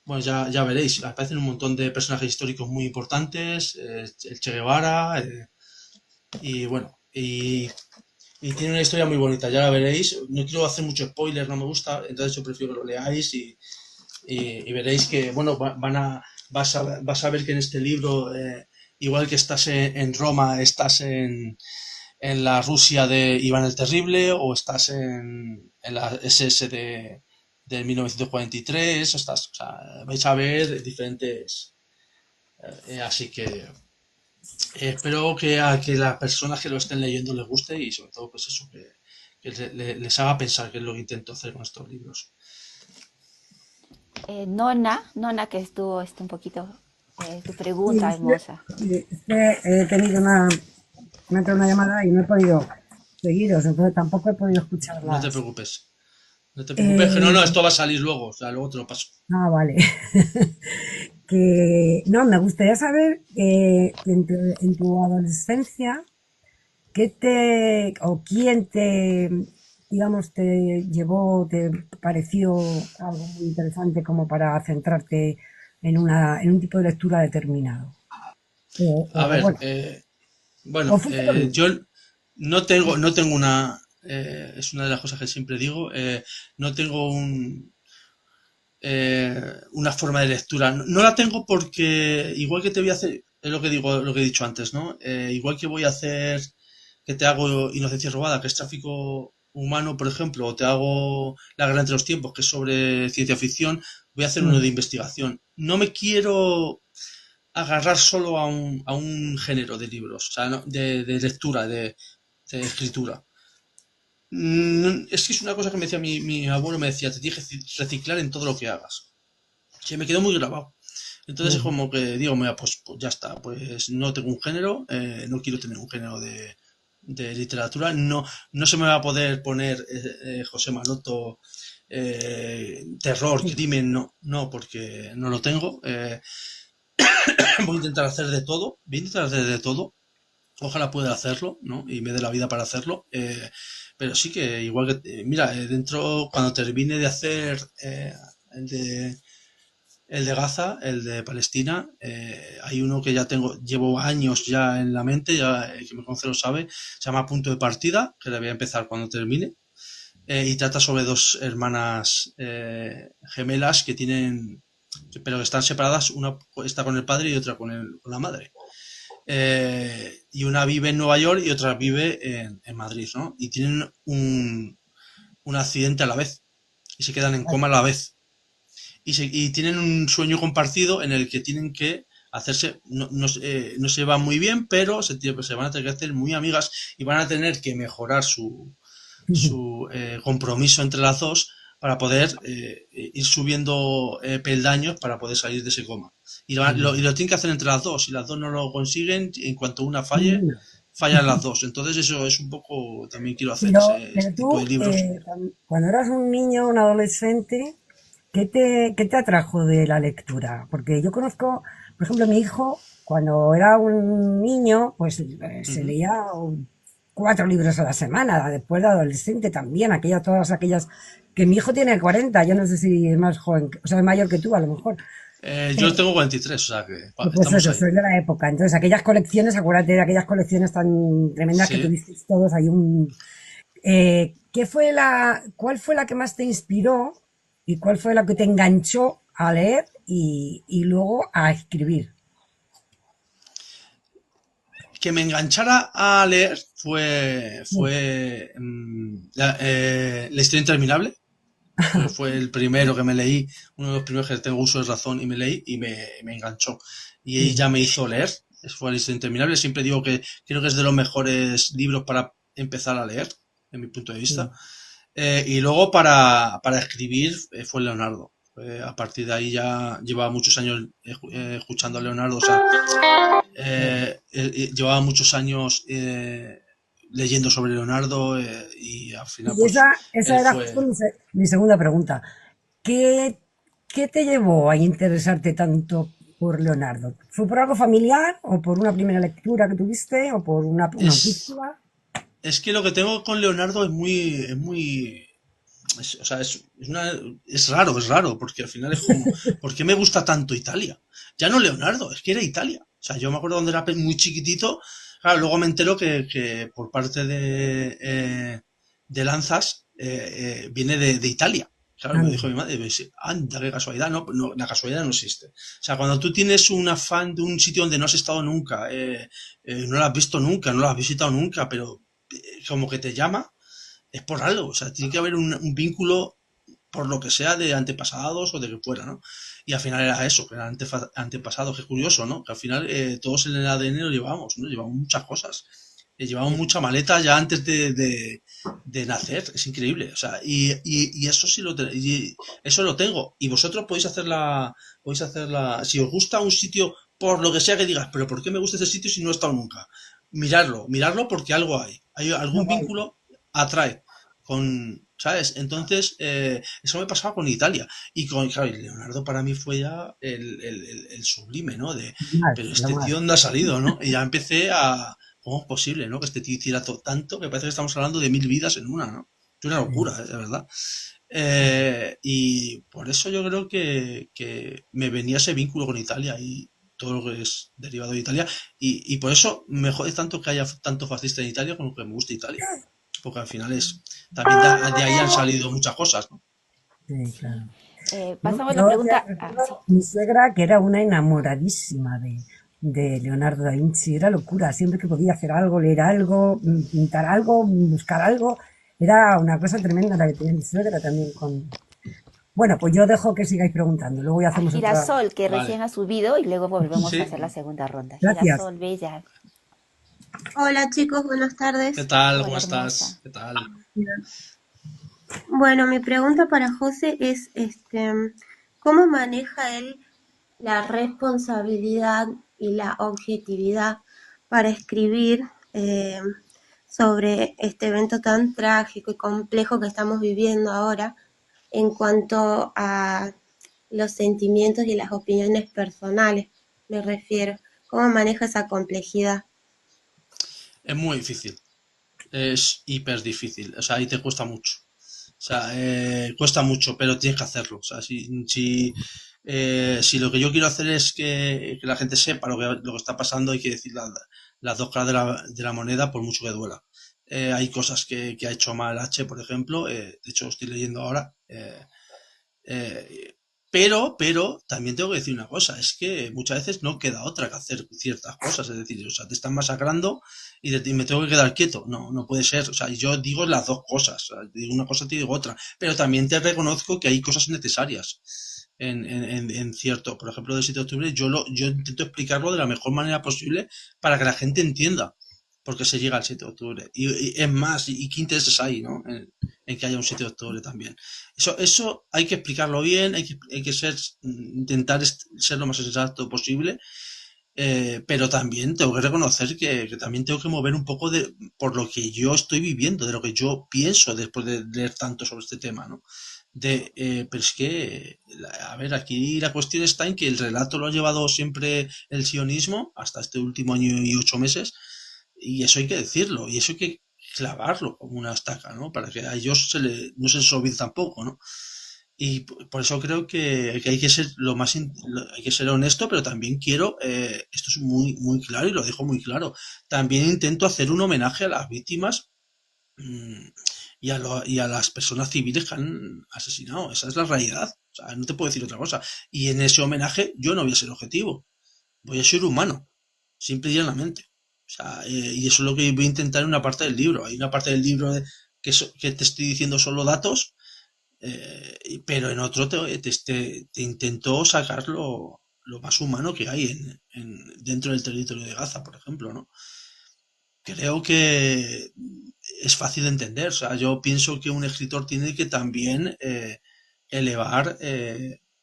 bueno, ya veréis, aparecen un montón de personajes históricos muy importantes, el Che Guevara, y bueno, y tiene una historia muy bonita, ya la veréis. No quiero hacer mucho spoiler, no me gusta, entonces yo prefiero que lo leáis y veréis que, bueno, vas a ver que en este libro, igual que estás en Roma, estás en la Rusia de Iván el Terrible, o estás en la SS de 1943, hasta, o sea, vais a ver diferentes. Así que espero que a que las personas que lo estén leyendo les guste y sobre todo pues eso, que les haga pensar, que es lo que intento hacer con estos libros. Nona, que estuvo un poquito tu Sí, pregunta, hermosa. es que he tenido me ha entrado una llamada y no he podido seguiros, entonces tampoco he podido No te escucharlas. preocupes. No te preocupes, que no, Eh, esto va a salir luego, o sea, luego te lo paso. vale. Que no, me gustaría saber que en tu adolescencia, ¿qué te o quién te, digamos, te llevó, te pareció algo muy interesante como para centrarte en un tipo de lectura determinado? A O ver, bueno, o bueno, fuiste por ahí. yo no tengo una, es una de las cosas que siempre digo, no tengo una forma de lectura. No, no la tengo porque igual que te voy a hacer, es lo que digo, lo que he dicho antes, ¿no? Igual que voy a hacer, que te hago Inocencia robada, que es tráfico humano, por ejemplo, o te hago La guerra entre los tiempos, que es sobre ciencia ficción, voy a hacer uno Mm, de investigación. No me quiero agarrar solo a un género de libros, o sea, de lectura, de escritura. Es que es una cosa que me decía mi abuelo, me decía, te tienes que reciclar en todo lo que hagas. Que me quedó muy grabado. Entonces es mm, como que digo, mira, pues ya está, pues no tengo un género, no quiero tener un género de literatura, no se me va a poder poner José Maroto, terror, sí. crimen, no, porque no lo tengo. Voy a intentar hacer de todo, voy a intentar hacer de todo, ojalá pueda hacerlo, ¿no? Y me dé la vida para hacerlo. Pero sí que igual que, mira, dentro, cuando termine de hacer el de, el de Gaza, el de Palestina, hay uno que ya llevo años ya en la mente, ya que me conoce lo sabe, se llama Punto de Partida, que le voy a empezar cuando termine. Y trata sobre dos hermanas gemelas que tienen, pero que están separadas, una está con el padre y otra con la madre. Y una vive en Nueva York y otra vive en Madrid, ¿no? Y tienen un accidente a la vez y se quedan en coma a la vez. Y tienen un sueño compartido en el que tienen que hacerse, no se va muy bien, pero se van a tener que hacer muy amigas y van a tener que mejorar su compromiso entre las dos para poder ir subiendo peldaños para poder salir de ese coma. Y lo tienen que hacer entre las dos. Si las dos no lo consiguen, en cuanto una falle, Ninguna. fallan las dos. Entonces eso es un poco, también quiero hacer ese Pero tipo de tú, libros. cuando eras un niño, un adolescente, qué te atrajo de la lectura? Porque yo conozco, por ejemplo, mi hijo, cuando era un niño, pues se Ujú. leía 4 libros a la semana, después de adolescente también, todas aquellas, que mi hijo tiene 40, yo no sé si es más joven, o sea, es mayor que tú a lo mejor. Yo tengo 43, o sea que Pues estamos eso, ahí. soy de la época. Entonces, aquellas colecciones, acuérdate de aquellas colecciones tan tremendas que Sí. tuvisteis todos, hay un, cuál fue la que más te inspiró y cuál fue la que te enganchó a leer y luego a escribir? Que me enganchara a leer Sí. La historia interminable. Fue el primero que me leí, uno de los primeros que tengo uso de razón y me leí y me enganchó. Y ahí ya me hizo leer. Eso fue la historia interminable. Siempre digo que creo que es de los mejores libros para empezar a leer, en mi punto de vista. Y luego para escribir fue Leonardo. A partir de ahí ya llevaba muchos años escuchando a Leonardo. O sea, llevaba muchos años leyendo sobre Leonardo y al final Y pues esa él era justo fue. mi segunda pregunta. ¿Qué, ¿Qué te llevó a interesarte tanto por Leonardo? ¿Fue por algo familiar o por una primera lectura que tuviste o por una Es, autística? es que lo que tengo con Leonardo o sea, es raro, porque al final es como, ¿por qué me gusta tanto Italia? Ya no Leonardo, es que era Italia. O sea, yo me acuerdo cuando era muy chiquitito, claro, luego me entero que por parte de Lanzas viene de Italia. Claro, me dijo Anda. mi madre, pues, anda, qué casualidad, no, no, la casualidad no existe. O sea, cuando tú tienes un afán de un sitio donde no has estado nunca, no lo has visto nunca, no lo has visitado nunca, pero como que te llama, es por algo. O sea, tiene que haber un vínculo por lo que sea de antepasados o de que fuera, ¿no? Y al final era eso, que eran antepasados, que es curioso, ¿no? Que al final todos en el ADN lo llevamos, ¿no? Llevamos muchas cosas. Llevamos mucha maleta ya antes de nacer, es increíble, o sea, y eso sí eso lo tengo. Y vosotros podéis hacerla, si os gusta un sitio, por lo que sea que digas, pero ¿por qué me gusta ese sitio si no he estado nunca? Mirarlo porque algo hay Qué algún guay. vínculo atrae ¿sabes? Entonces, eso me pasaba con Italia. Y con, claro, y Leonardo para mí fue ya el sublime, ¿no? Pero Lo este tío más. dónde ha salido, ¿no? Y ya empecé a, ¿cómo es posible, no? Que este tío hiciera tanto que parece que estamos hablando de 1000 vidas en una, ¿no? Es una Sí. locura, de verdad. Y por eso yo creo que me venía ese vínculo con Italia y todo lo que es derivado de Italia. Y por eso me jode tanto que haya tanto fascista en Italia como que me gusta Italia. Porque al final es, también de ahí han salido muchas cosas, ¿no? Sí, claro. Sí. ¿No? Pasamos a la Yo ya pregunta. Ah, recuerdo sí. mi suegra que era una enamoradísima de Leonardo da Vinci, era locura, siempre que podía hacer algo, leer algo, pintar algo, buscar algo, era una cosa tremenda la que tenía mi suegra también con... Bueno, pues yo dejo que sigáis preguntando, luego ya A hacemos otra... Girasol, que recién Vale. ha subido, y luego volvemos a Sí. hacer la segunda ronda. Gracias. Girasol, bella. Hola chicos, buenas ¿Qué tardes. tal? ¿Cómo Hola, hermosa. estás? ¿Qué tal? Bueno, mi pregunta para José es, ¿cómo maneja él la responsabilidad y la objetividad para escribir eh, sobre este evento tan trágico y complejo que estamos viviendo ahora en cuanto a los sentimientos y las opiniones personales, me refiero? ¿Cómo maneja esa complejidad? Es muy difícil. Es hiper difícil. O sea, ahí te cuesta mucho. O sea, cuesta mucho, pero tienes que hacerlo. O sea, si lo que yo quiero hacer es que la gente sepa lo que está pasando, hay que decir las dos caras de la moneda, por mucho que duela. Hay cosas que ha hecho mal H, por ejemplo. De hecho, estoy leyendo ahora. Eh, pero también tengo que decir una cosa, es que muchas veces no queda otra que hacer ciertas cosas, es decir, o sea, te están masacrando y me tengo que quedar quieto. No, no puede ser. O sea, yo digo las dos cosas, o sea, digo una cosa, te digo otra, pero también te reconozco que hay cosas necesarias. En cierto, por ejemplo, del 7 de octubre, yo intento explicarlo de la mejor manera posible para que la gente entienda por qué se llega al 7 de octubre. Y es más, y qué intereses hay, ¿no? En que haya un 7 de octubre también. Eso hay que explicarlo bien, hay que intentar ser lo más exacto posible, pero también tengo que reconocer que también tengo que mover un poco por lo que yo estoy viviendo, de lo que yo pienso después de leer tanto sobre este tema, ¿no? Pero es que, a ver, aquí la cuestión está en que el relato lo ha llevado siempre el sionismo hasta este último año y 8 meses, y eso hay que decirlo, y eso hay que clavarlo como una estaca, ¿no? Para que a ellos no se les olvide tampoco, ¿no? Y por eso creo que hay que ser hay que ser honesto, pero también quiero, esto es muy, muy claro y lo dejo muy claro, también intento hacer un homenaje a las víctimas, mm, y a las personas civiles que han asesinado. Esa es la realidad. O sea, no te puedo decir otra cosa. Y en ese homenaje yo no voy a ser objetivo, voy a ser humano, simple y llanamente. O sea, y eso es lo que voy a intentar en una parte del libro. Hay una parte del libro que te estoy diciendo solo datos, pero en otro te intentó sacar lo más humano que hay dentro del territorio de Gaza, por ejemplo, ¿no? Creo que es fácil de entender. O sea, yo pienso que un escritor tiene que también elevar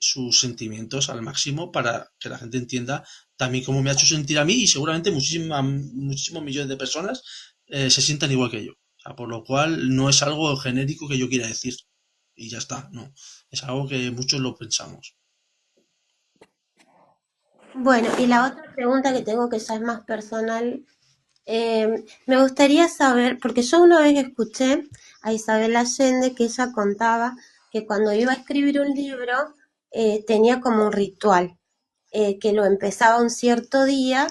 sus sentimientos al máximo para que la gente entienda también cómo me ha hecho sentir a mí, y seguramente muchísimos millones de personas se sientan igual que yo. O sea, por lo cual no es algo genérico que yo quiera decir y ya está, no. Es algo que muchos lo pensamos. Bueno, y la otra pregunta que tengo que ya es más personal. Me gustaría saber, porque yo una vez escuché a Isabel Allende que ella contaba que cuando iba a escribir un libro tenía como un ritual, que lo empezaba un cierto día,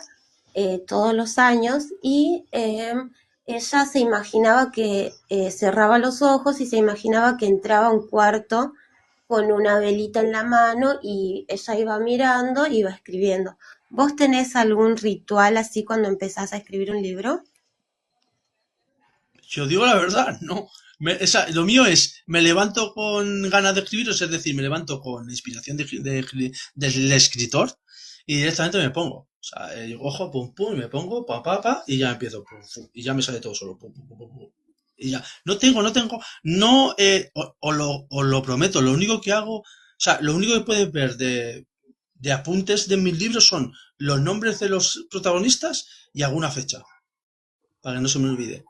todos los años, y ella se imaginaba que cerraba los ojos y se imaginaba que entraba a un cuarto con una velita en la mano y ella iba mirando, iba escribiendo. ¿Vos tenés algún ritual así cuando empezás a escribir un libro? Yo digo la verdad, no, Lo mío es, me levanto con ganas de escribir, es decir, me levanto con inspiración del escritor y directamente me pongo. O sea, ojo, pum, pum, y me pongo, y ya empiezo, pum, pum, y ya me sale todo solo, pum, pum, pum, pum, pum. Y ya. No, os lo prometo, lo único que hago, o sea, lo único que puedes ver de apuntes de mis libros son los nombres de los protagonistas y alguna fecha, para que no se me olvide.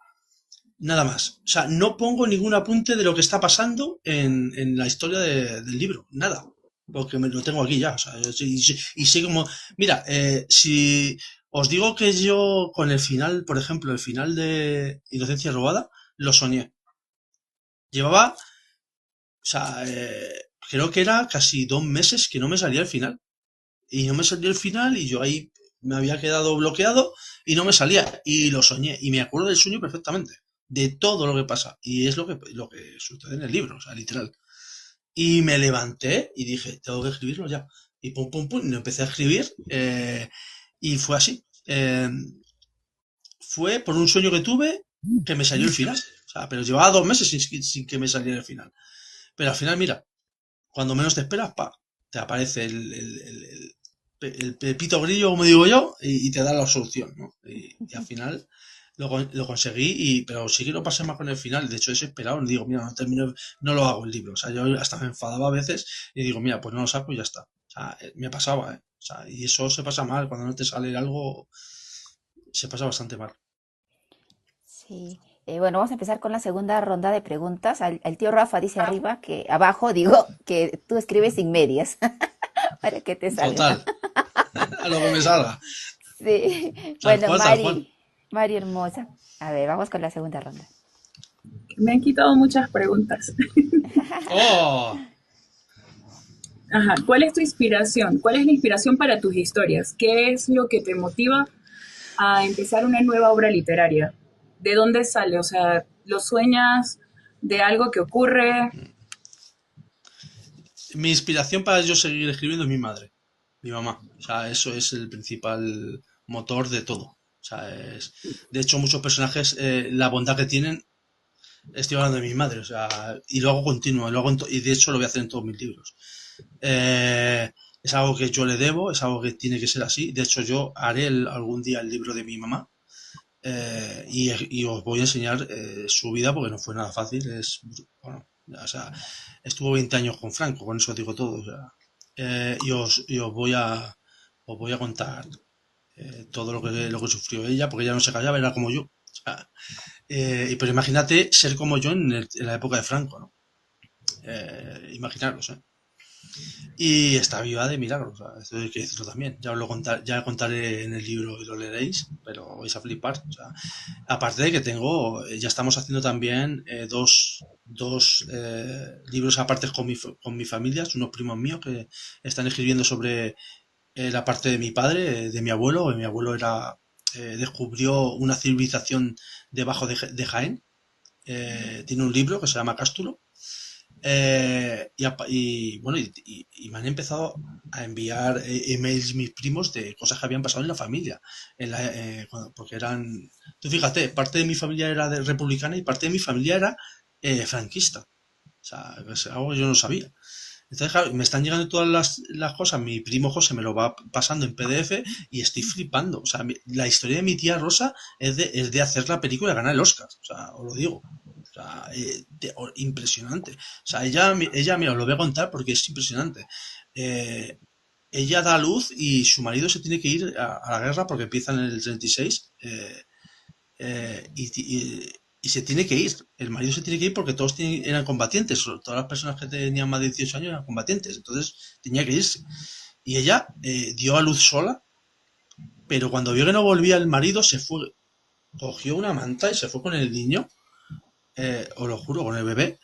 Nada más. O sea, no pongo ningún apunte de lo que está pasando en la historia del libro. Nada. Porque me lo tengo aquí ya. O sea, y sé como... Mira, si os digo que yo con el final, por ejemplo, el final de Inocencia Robada, lo soñé. Llevaba, o sea, creo que era casi 2 meses que no me salía el final. Y no me salía el final y yo ahí me había quedado bloqueado y no me salía. Y lo soñé. Y me acuerdo del sueño perfectamente. De todo lo que pasa. Y es lo que sucede en el libro, o sea, literal. Y me levanté y dije, tengo que escribirlo ya. Y pum, pum, pum, y lo empecé a escribir. Y fue así. Fue por un sueño que tuve que me salió el final. O sea, pero llevaba 2 meses sin que me saliera el final. Pero al final, mira, cuando menos te esperas, pa, te aparece el pepito grillo, como digo yo, y te da la solución, ¿no? Y al final lo conseguí, pero sí que no pasé más con el final. De hecho, desesperado, digo, mira, no termino, no lo hago el libro. O sea, yo hasta me enfadaba a veces y digo, mira, pues no lo saco y ya está. O sea, me pasaba, ¿eh? O sea, y eso se pasa mal, cuando no te sale algo, se pasa bastante mal. Sí. Bueno, vamos a empezar con la segunda ronda de preguntas. El tío Rafa dice arriba que abajo digo que tú escribes sin medias para que te salga. Total, a lo que me salga. Sí. Tal Bueno, cual, tal cual. Mari hermosa. A ver, vamos con la segunda ronda. Me han quitado muchas preguntas. ¡Oh! Ajá. ¿Cuál es tu inspiración? ¿Cuál es la inspiración para tus historias? ¿Qué es lo que te motiva a empezar una nueva obra literaria? ¿De dónde sale? O sea, ¿lo sueñas de algo que ocurre? Mi inspiración para yo seguir escribiendo es mi madre, mi mamá. O sea, eso es el principal motor de todo. O sea, de hecho, muchos personajes, la bondad que tienen, estoy hablando de mi madre, o sea, y lo hago continuo, y de hecho lo voy a hacer en todos mis libros. Es algo que yo le debo, es algo que tiene que ser así. De hecho, yo haré algún día el libro de mi mamá, y os voy a enseñar su vida porque no fue nada fácil. Bueno, o sea, estuvo 20 años con Franco, con eso digo todo. O sea, os voy a contar todo lo que sufrió ella, porque ella no se callaba, era como yo. O sea, pero imagínate ser como yo en la época de Franco, ¿no? Imaginaros, ¿eh? Y está viva de milagro, o sea, esto hay que decirlo también. Ya contaré en el libro y lo leeréis, pero vais a flipar. O sea, aparte de que ya estamos haciendo también dos libros aparte con mi familia, unos primos míos que están escribiendo sobre la parte de mi padre, de mi abuelo. Mi abuelo descubrió una civilización debajo de Jaén. Tiene un libro que se llama Cástulo. Bueno, y me han empezado a enviar emails mis primos de cosas que habían pasado en la familia. Porque tú fíjate, parte de mi familia era republicana y parte de mi familia era franquista. O sea, es algo que yo no sabía. Entonces, claro, me están llegando todas las cosas. Mi primo José me lo va pasando en PDF y estoy flipando. O sea, la historia de mi tía Rosa es de hacer la película y ganar el Oscar. O sea, os lo digo. O sea, impresionante. O sea, ella, mira, os lo voy a contar porque es impresionante. Eh, Ella da a luz y su marido se tiene que ir a la guerra porque empieza en el 36. Y se tiene que ir. El marido se tiene que ir porque todos eran combatientes. Todas las personas que tenían más de 18 años eran combatientes. Entonces tenía que irse. Y ella dio a luz sola, pero cuando vio que no volvía el marido, se fue. Cogió una manta y se fue con el niño, os lo juro, con el bebé,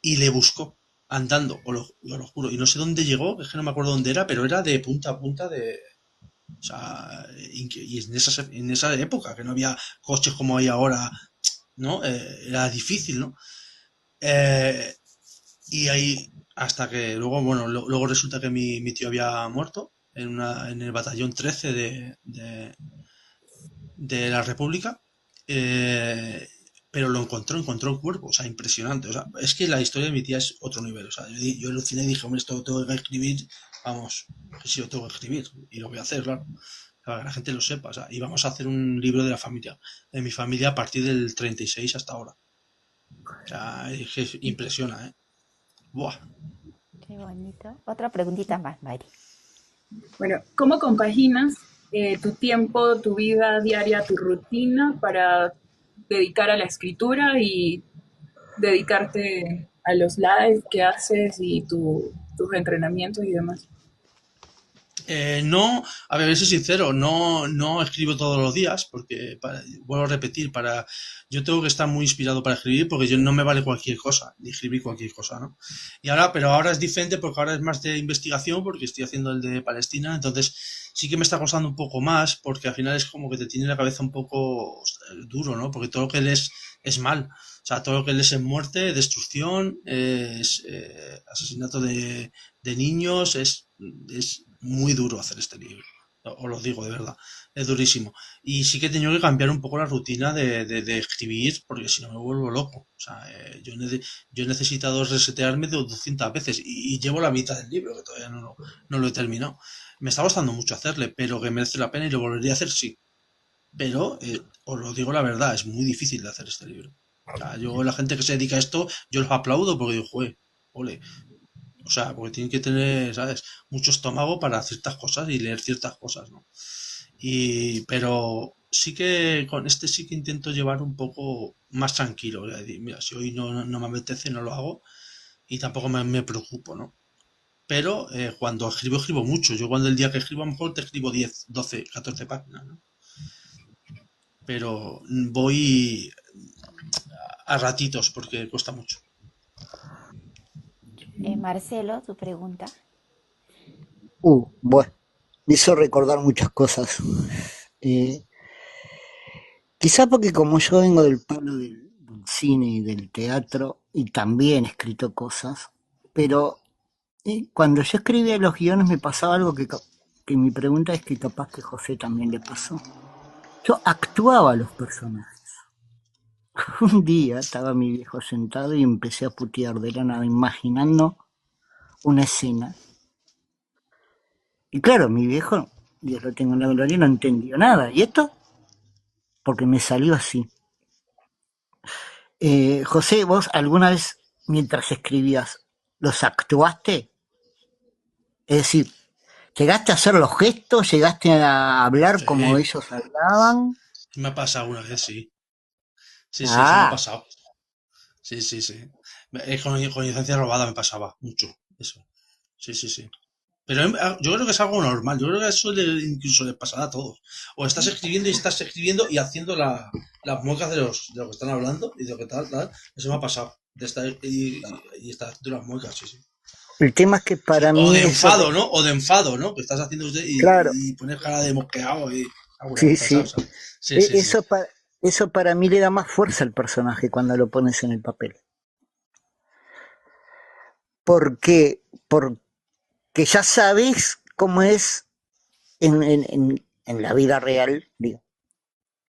y le buscó andando, os lo juro. Y no sé dónde llegó, es que no me acuerdo dónde era, pero era de punta a punta de. O sea, y en esa época, que no había coches como hay ahora, ¿no? Era difícil, ¿no? Eh, y ahí, hasta que luego, bueno, luego resulta que mi tío había muerto en el batallón 13 de la República. pero encontró el cuerpo, o sea, impresionante. O sea, es que la historia de mi tía es otro nivel. O sea, yo aluciné y dije, hombre, esto lo tengo que escribir, vamos, que sí lo tengo que escribir, y lo voy a hacer, claro, para que la gente lo sepa. O sea, y vamos a hacer un libro de la familia, de mi familia a partir del 36 hasta ahora. O sea, es que impresiona, ¿eh? Buah. Qué bonito. Otra preguntita más, Mari. Bueno, ¿cómo compaginas tu tiempo, tu vida diaria, tu rutina para dedicar a la escritura y dedicarte a los live que haces y tus entrenamientos y demás? No, a ver, voy a ser sincero, no escribo todos los días, porque vuelvo a repetir, yo tengo que estar muy inspirado para escribir, porque yo no me vale cualquier cosa, ni escribir cualquier cosa, ¿no? Pero ahora es diferente, porque ahora es más de investigación, porque estoy haciendo el de Palestina, entonces sí que me está costando un poco más, porque al final es como que te tiene la cabeza un poco duro, ¿no? Porque todo lo que lees es mal. O sea, todo lo que lees es muerte, destrucción, es asesinato de niños, es muy duro hacer este libro. Os lo digo de verdad, es durísimo. Y sí que he tenido que cambiar un poco la rutina de escribir, porque si no me vuelvo loco. O sea, yo he necesitado resetearme de 200 veces y llevo la mitad del libro, que todavía no lo he terminado. Me está costando mucho hacerle, pero que merece la pena y lo volvería a hacer, sí. Pero os lo digo la verdad, es muy difícil de hacer este libro. O sea, la gente que se dedica a esto, yo los aplaudo porque digo, joder, ole. O sea, porque tienen que tener, ¿sabes? Mucho estómago para ciertas cosas y leer ciertas cosas, ¿no? Pero sí que con este sí que intento llevar un poco más tranquilo. Es decir, mira, si hoy no me apetece, no lo hago y tampoco me preocupo, ¿no? Pero cuando escribo mucho. Yo cuando el día que escribo a lo mejor te escribo 10, 12, 14 páginas, ¿no? Pero voy a ratitos porque cuesta mucho. Marcelo, tu pregunta. Bueno, me hizo recordar muchas cosas. Eh, Quizá porque como yo vengo del palo del cine y del teatro, y también he escrito cosas, pero cuando yo escribía los guiones me pasaba algo que mi pregunta es que capaz que José también le pasó. Yo actuaba a los personajes. Un día estaba mi viejo sentado y empecé a putear de la nada, imaginando una escena. Y claro, mi viejo, Dios lo tengo en la gloria, no entendió nada. ¿Y esto? Porque me salió así. José, vos alguna vez mientras escribías, ¿los actuaste? Es decir, ¿llegaste a hacer los gestos? ¿Llegaste a hablar como Sí, ellos hablaban? me ha pasado una vez, sí. Sí, eso me ha Ah, pasado. Sí. Con licencia robada me pasaba mucho, eso. Sí. Pero yo creo que es algo normal. Yo creo que eso incluso le pasará a todos. O estás escribiendo y haciendo las muecas de lo que están hablando y de lo que tal. Eso me ha pasado. Y estar haciendo las muecas, sí. el tema es que Sí, para o mí de eso, enfado, ¿no? O de enfado, ¿no? Que estás haciendo usted claro, y pones cara de mosqueado y alguna sí, vez pasado, sí. ¿sabes? E- Sí. Eso, pa- eso para mí le da más fuerza al personaje cuando lo pones en el papel. ¿Por qué? Porque ya sabes cómo es en la vida real, digo,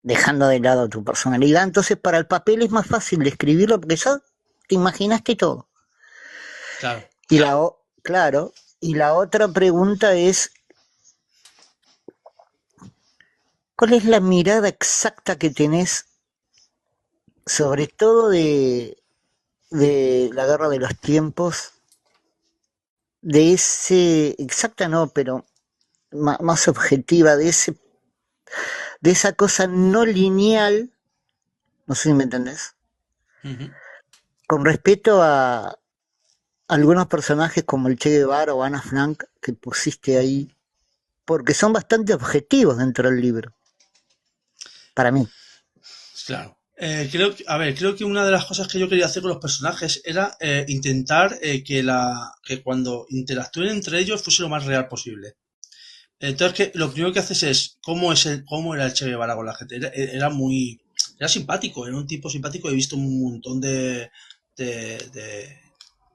dejando de lado tu personalidad. Entonces, para el papel es más fácil de escribirlo porque ya te imaginaste todo. Claro. Claro, y la otra pregunta es, ¿cuál es la mirada exacta que tenés, sobre todo de la guerra de los tiempos, de exacta no, pero más objetiva, de esa cosa no lineal, no sé si me entendés, Ujú. con respecto a algunos personajes como el Che Guevara o Ana Frank que pusiste ahí, porque son bastante objetivos dentro del libro, para mí. Claro. Creo que una de las cosas que yo quería hacer con los personajes era intentar que cuando interactúen entre ellos fuese lo más real posible. Entonces, lo primero que haces es cómo era el Che Guevara con la gente. Era simpático, era un tipo simpático. He visto un montón de, de,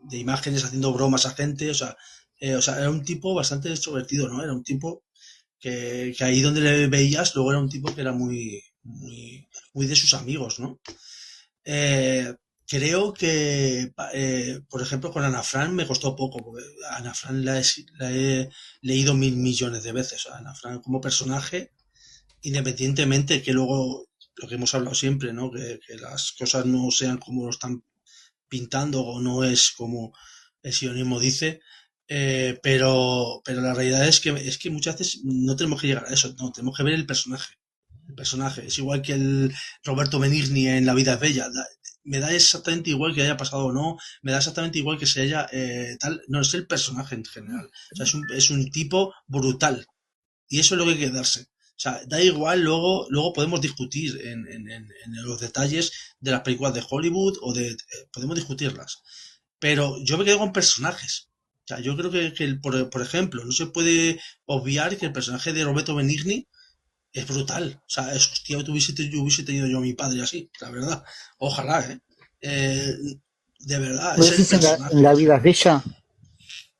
de imágenes haciendo bromas a gente. O sea, era un tipo bastante extrovertido, ¿no? Era un tipo que ahí donde le veías, luego era un tipo que era muy de sus amigos, ¿no? Eh, creo que, por ejemplo, con Ana Fran me costó poco, porque Ana Fran la he leído 1000 millones de veces. Ana Fran como personaje, independientemente que luego, lo que hemos hablado siempre, ¿no? Que las cosas no sean como lo están pintando o no es como el sinónimo dice, pero la realidad es que muchas veces no tenemos que llegar a eso, no, tenemos que ver el personaje. El personaje es igual que el Roberto Benigni en La vida es bella. Me da exactamente igual que haya pasado o no, me da exactamente igual que se haya tal, no, es el personaje en general. O sea, es un tipo brutal. Y eso es lo que hay que darse. O sea, da igual, luego podemos discutir en los detalles de las películas de Hollywood o podemos discutirlas. Pero yo me quedo con personajes. O sea, yo creo que por ejemplo, no se puede obviar que el personaje de Roberto Benigni es brutal. O sea, es, hostia, yo hubiese tenido yo a mi padre así, la verdad. Ojalá, ¿eh? Eh, de verdad, ¿Vos es el decís en La personaje. vida es bella?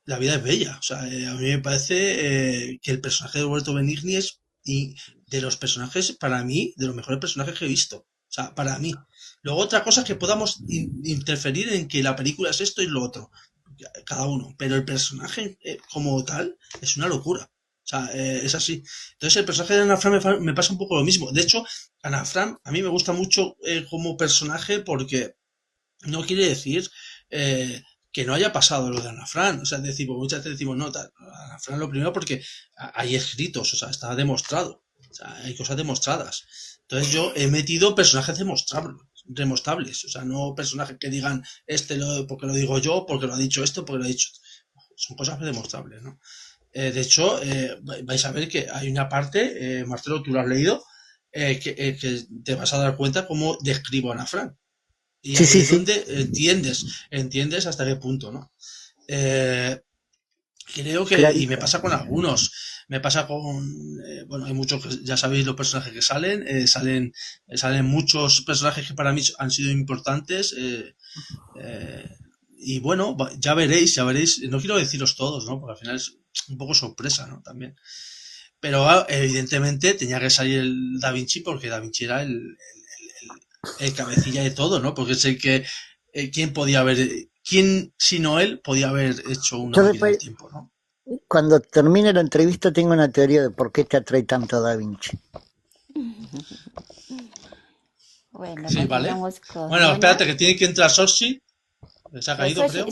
La vida es bella. O sea, a mí me parece que el personaje de Roberto Benigni es y de los personajes, para mí, de los mejores personajes que he visto. O sea, para mí. Luego otra cosa es que podamos interferir en que la película es esto y lo otro. Cada uno. Pero el personaje como tal es una locura. O sea, es así. Entonces el personaje de Ana Fran me pasa un poco lo mismo. De hecho, Ana Fran a mí me gusta mucho como personaje porque no quiere decir eh, que no haya pasado lo de Ana Fran. O sea, decimos, muchas veces decimos, no, tal, Ana Fran lo primero porque hay escritos, o sea, está demostrado. O sea, hay cosas demostradas. Entonces yo he metido personajes demostrables. O sea, no personajes que digan porque lo digo yo, porque lo ha dicho esto, porque lo ha dicho. Son cosas demostrables, ¿no? De hecho, vais a ver que hay una parte, Marcelo, tú lo has leído, que te vas a dar cuenta cómo describo a Ana Fran. Y Sí, ahí sí, es sí. donde entiendes hasta qué punto, ¿no? Eh, creo que, y me Clarito. pasa con algunos, me pasa con, bueno, hay muchos, ya sabéis los personajes que salen, salen muchos personajes que para mí han sido importantes, eh, y bueno, ya veréis, no quiero deciros todos, ¿no? Porque al final es un poco sorpresa, ¿no? También. Pero evidentemente tenía que salir el Da Vinci porque Da Vinci era el cabecilla de todo, ¿no? Porque sé que quién sino él podía haber hecho una Yo máquina del después, tiempo, ¿no? cuando termine la entrevista, tengo una teoría de por qué te atrae tanto Da Vinci. Bueno, Sí, vale. continuamos con Bueno, Nona. espérate, que tiene que entrar Soshi. Se ha caído, creo.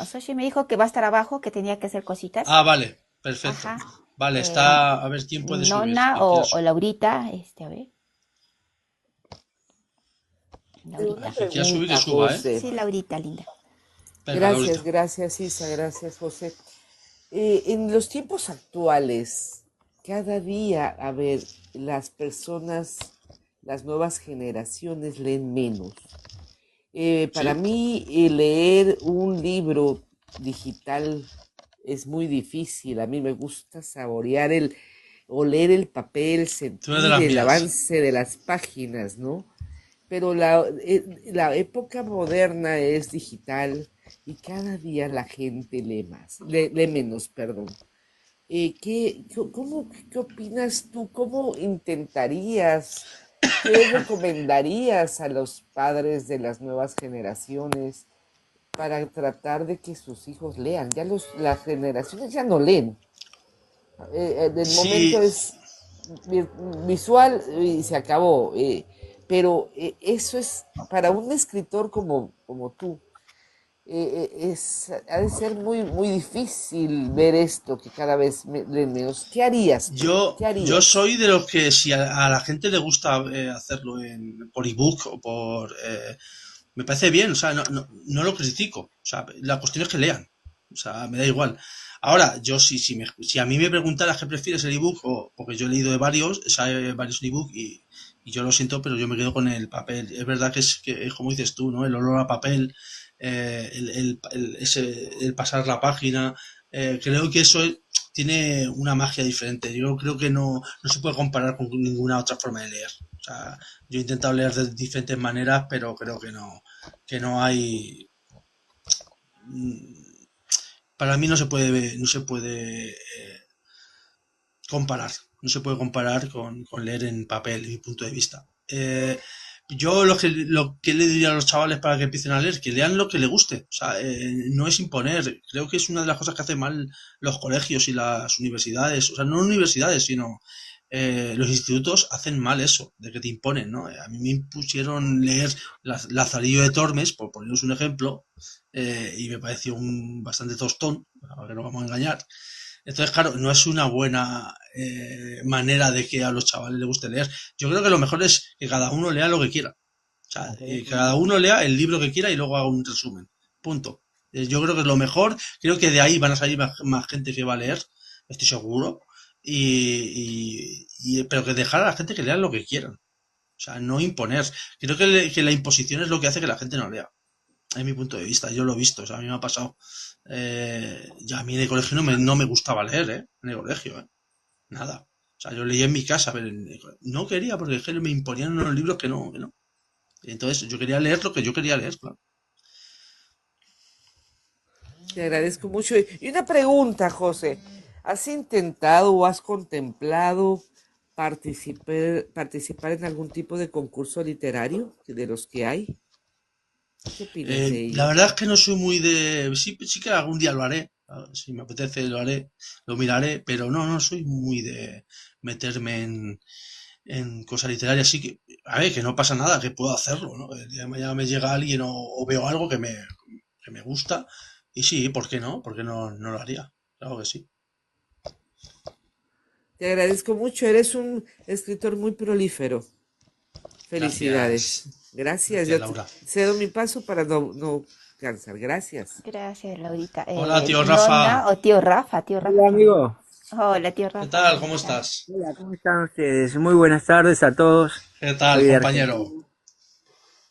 Soshi me dijo que va a estar abajo, que tenía que hacer cositas. Ah, vale, perfecto. Ajá. Vale, Eh, está. A ver quién puede subir. Nona ¿Quién quiere o subir? Laurita, a ver, Una Laurita. Quien quiera subir, que pregunta, suba, ¿eh? José. Sí, Laurita, linda. Venga, Gracias, Laurita. gracias, Isa, gracias, José. En los tiempos actuales, cada día, a ver, las personas, las nuevas generaciones leen menos. Para ¿Sí? mí, leer un libro digital es muy difícil. A mí me gusta saborear oler el papel, Tú eres de sentir las el mías. avance de las páginas, ¿no? Pero la época moderna es digital y cada día la gente lee menos, perdón. ¿Qué opinas tú? ¿Cómo intentarías? ¿Qué recomendarías a los padres de las nuevas generaciones para tratar de que sus hijos lean? Las generaciones ya no leen. El momento Sí, es visual y se acabó. Pero eso es, para un escritor como tú, ha de ser muy, muy difícil ver esto, que cada vez leen menos. ¿Qué harías tú? ¿Qué yo harías? soy de los que si a la gente le gusta hacerlo por ebook o me parece bien, o sea, no lo critico. O sea, la cuestión es que lean. O sea, me da igual. Ahora, yo si a mí me preguntaras qué prefieres el ebook, porque yo he leído de varios, o sea, varios ebook y yo lo siento, pero yo me quedo con el papel. Es verdad que es como dices tú, ¿no? El olor a papel, el pasar la página, creo que tiene una magia diferente. Yo creo que no se puede comparar con ninguna otra forma de leer. O sea, yo he intentado leer de diferentes maneras, pero creo que no hay. Para mí no se puede comparar. No se puede comparar con leer en papel, mi punto de vista. yo lo que le diría a los chavales para que empiecen a leer, que lean lo que les guste. O sea, no es imponer. Creo que es una de las cosas que hacen mal los colegios y las universidades. O sea, no universidades, sino los institutos hacen mal eso, de que te imponen, ¿no? A mí me impusieron leer Lazarillo de Tormes, por poneros un ejemplo, y me pareció bastante tostón, ahora no vamos a engañar. Entonces, claro, no es una buena manera de que a los chavales les guste leer. Yo creo que lo mejor es que cada uno lea lo que quiera. O sea, que cada uno lea el libro que quiera y luego haga un resumen. Punto. Yo creo que es lo mejor. Creo que de ahí van a salir más gente que va a leer, estoy seguro. Pero que dejar a la gente que lea lo que quieran. O sea, no imponer. Creo que la imposición es lo que hace que la gente no lea. Es mi punto de vista, yo lo he visto, o sea, a mí me ha pasado. Ya a mí en el colegio no me gustaba leer, en el colegio, nada. O sea, yo leía en mi casa, pero no quería porque es que me imponían unos libros que no. Entonces yo quería leer lo que yo quería leer, claro. Te agradezco mucho. Y una pregunta, José. ¿Has intentado o has contemplado participar en algún tipo de concurso literario de los que hay? ¿Qué opinas de ello? La verdad es que no soy muy de... Sí que algún día lo haré. Si me apetece lo haré, lo miraré, pero no soy muy de meterme en cosas literarias. Sí que, a ver, que no pasa nada, que puedo hacerlo, ¿no? El día de mañana me llega alguien o veo algo que me gusta y sí, ¿por qué no? ¿Por qué no lo haría? Claro que sí. Te agradezco mucho, eres un escritor muy prolífero. Felicidades. Gracias. Gracias, Laura. Cedo mi paso para no cansar. Gracias. Gracias, Laurita. Hola, tío Nona Rafa. o tío Rafa, Hola, amigo. Hola, tío ¿Qué Rafa. tal? ¿Cómo estás? Hola, ¿cómo están ustedes? Muy buenas tardes a todos. ¿Qué tal, Soy de compañero? Argentina.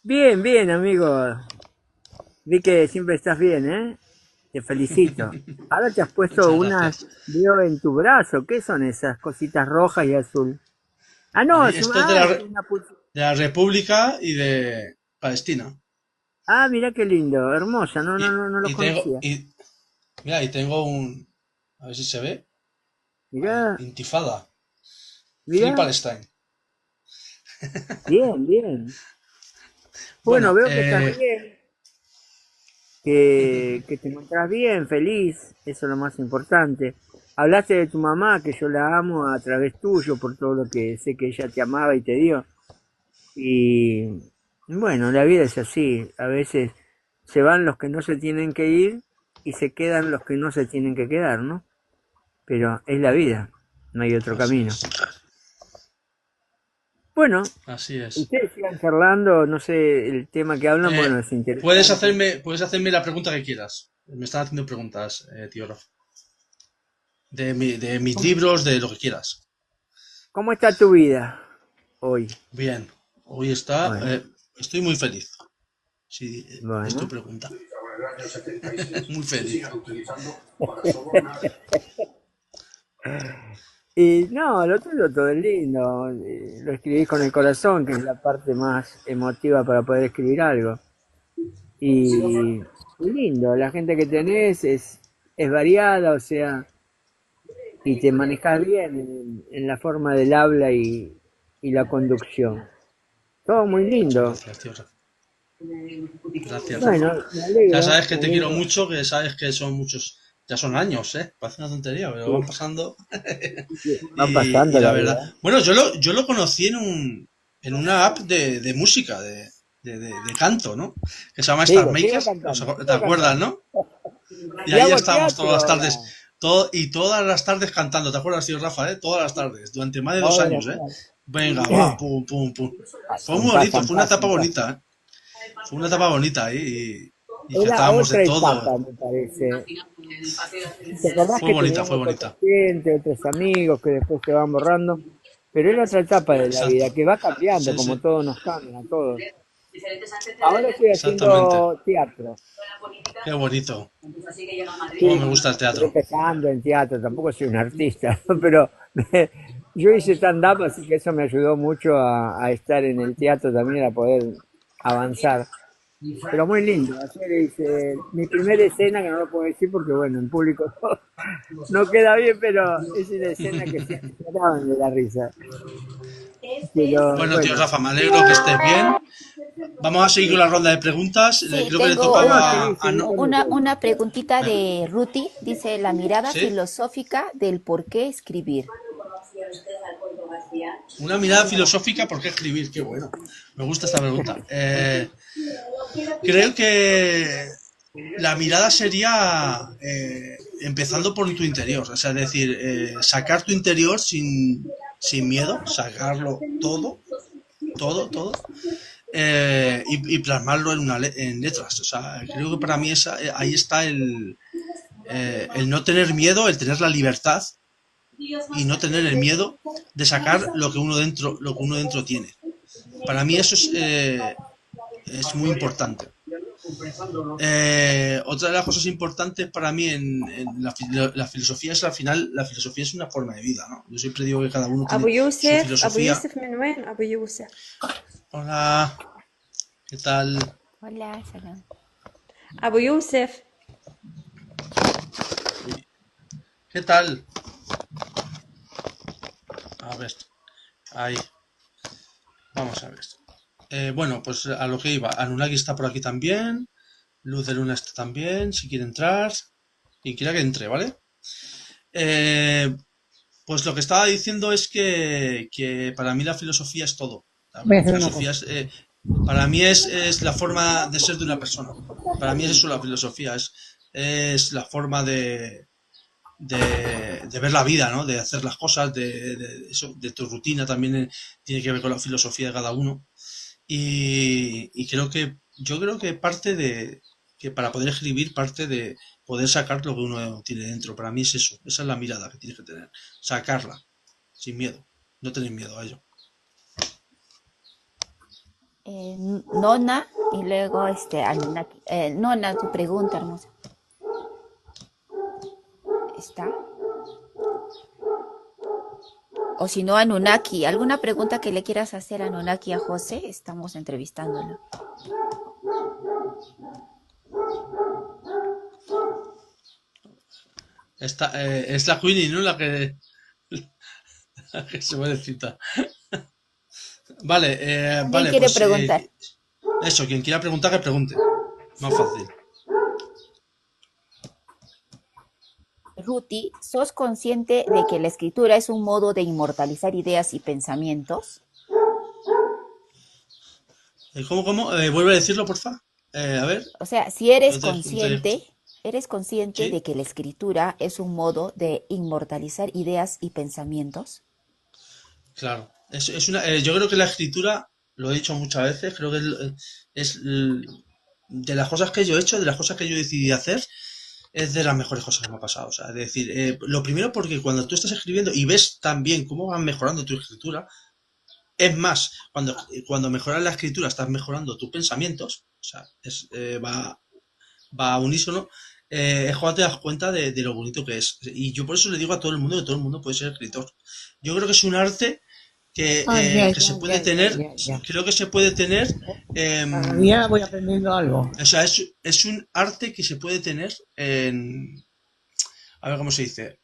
Bien, bien, amigo. Vi que siempre estás bien, ¿eh? Te felicito. Ahora te has puesto Muchas unas, gracias. veo en tu brazo. ¿Qué son esas cositas rojas y azul? Ah, no, es Esto es de es una de la República y de Palestina. Ah, mira qué lindo, hermosa. No, no, Y, no, no lo y tengo, conocía. mira, y tengo a ver si se ve, ahí, Mira, Intifada, Free mira. Palestine. Bien, bien. Bueno, Bueno, veo que estás bien, que te encontrás bien, feliz. Eso es lo más importante. Hablaste de tu mamá, que yo la amo a través tuyo, por todo lo que sé que ella te amaba y te dio. Y bueno, la vida es así. A veces se van los que no se tienen que ir y se quedan los que no se tienen que quedar, ¿no? Pero es la vida, no hay otro así camino. es, Bueno, así es. ustedes sigan charlando, no sé, el tema que hablan, bueno, es Puedes interesante. hacerme la pregunta que quieras. Me están haciendo preguntas, tío Rafa. De mis libros, de lo que quieras. ¿Cómo está tu vida hoy? Bien, hoy Bueno, estoy muy feliz. Si es tu bueno. pregunta. Muy feliz. Y no, lo tuyo todo es lindo. Lo escribís con el corazón, que es la parte más emotiva para poder escribir algo. Y lindo, la gente que tenés es variada, o sea, y te manejas bien en la forma del habla y la conducción. Todo muy Muchas lindo. gracias, tío Rafa. Gracias, Rafa. Bueno, Ya sabes que me te quiero alegro. mucho, que sabes que son muchos, ya son años, parece una tontería, pero van Sí, pasando. va Y pasando la la verdad, vida. bueno, yo lo conocí en una app de música, de canto, ¿no? Que se llama Star Sigo, sigo Makers, cantando, ¿te sigo acuerdas, cantando. no? Y Y ahí hago estábamos teatro todas las ahora. tardes, todas las tardes cantando, ¿te acuerdas, tío Rafa, Todas las tardes, durante más de 2 años, Ahora, Venga, va, pum, pum, pum. Fue muy bonito, pasan, fue una etapa pasan, pasan. bonita, Fue una etapa bonita ahí y Era cantábamos de otra todo. etapa, me parece. ¿Te acordás que Fue teníamos otra bonita. gente, otros amigos que después se van borrando? Pero era otra etapa de la vida Exacto. que va cambiando, Sí, como sí, todos nos cambian a todos. Ahora estoy exactamente. haciendo teatro. Qué bonito. Cómo me Sí, gusta el estoy teatro. empezando en teatro, tampoco soy un artista, pero yo hice stand-up, así que eso me ayudó mucho a estar en el teatro también, a poder avanzar. Pero muy lindo. Ayer hice mi primera escena, que no lo puedo decir porque, bueno, en público no queda bien, pero es una escena que se agarraban de la risa. pero Bueno, tío bueno. Rafa, me alegro que estés bien. Vamos a seguir con la ronda de preguntas. Sí, Creo que le tengo tocaba a... una preguntita de Ruti. Dice, la mirada ¿Sí? filosófica del por qué escribir. Una mirada filosófica, ¿por qué escribir? Qué bueno. Me gusta esta pregunta. Creo que la mirada sería empezando por tu interior. O sea, es decir, sacar tu interior sin miedo, sacarlo todo, todo, y plasmarlo en letras. O sea, creo que para mí ahí está el no tener miedo, el tener la libertad y no tener el miedo de sacar lo que uno dentro tiene. Para mí eso es muy importante. Otra de las cosas importantes para mí en la filosofía es, al final, la filosofía es una forma de vida, ¿no? Yo siempre digo que cada uno أبو tiene su يوسف filosofía. من وين أبو يوسف؟ Hola, ¿qué tal? Hola, salam. أبو يوسف ¿Qué tal? A ver, ahí, vamos a ver. Bueno, pues a lo que iba. Anunnaki está por aquí también. Luz de Luna está también, si quiere entrar. Quien quiera que entre, ¿vale? Pues lo que estaba diciendo es que para mí la filosofía es todo. La Voy a hacer una filosofía cosa. para mí es la forma de ser de una persona. Para mí es eso la filosofía, es la forma de ver la vida, ¿no? De hacer las cosas, de tu rutina también tiene que ver con la filosofía de cada uno. Y yo creo que que para poder escribir parte de poder sacar lo que uno tiene dentro. Para mí es eso, esa es la mirada que tienes que tener. Sacarla, sin miedo, no tener miedo a ello. Nona y luego Anunnaki. Nona, tu pregunta, hermosa. ¿Está? O si no, Anunnaki, ¿alguna pregunta que le quieras hacer a Anunnaki a José? Estamos entrevistándolo. Es la Queenie, ¿no? La que se puede citar. Vale, ¿Quién vale, quiere pues preguntar? eso, quien quiera preguntar, que pregunte. Más fácil. Ruti, ¿sos consciente de que la escritura es un modo de inmortalizar ideas y pensamientos? ¿Cómo? Vuelve a decirlo, porfa. A ver. O sea, si eres No te escucho. consciente ¿Sí? de que la escritura es un modo de inmortalizar ideas y pensamientos. Claro. Yo creo que la escritura, lo he dicho muchas veces, creo que de las cosas que yo he hecho, de las cosas que yo decidí hacer, es de las mejores cosas que me ha pasado. O sea, es decir, lo primero porque cuando tú estás escribiendo y ves también cómo van mejorando tu escritura, es más, cuando mejoras la escritura estás mejorando tus pensamientos, o sea, va a unísono, es cuando te das cuenta de lo bonito que es. Y yo por eso le digo a todo el mundo que todo el mundo puede ser escritor. Yo creo que es un arte que se puede tener, creo que se puede tener, Cada día voy aprendiendo algo. o sea, es un arte que se puede tener a ver cómo se dice,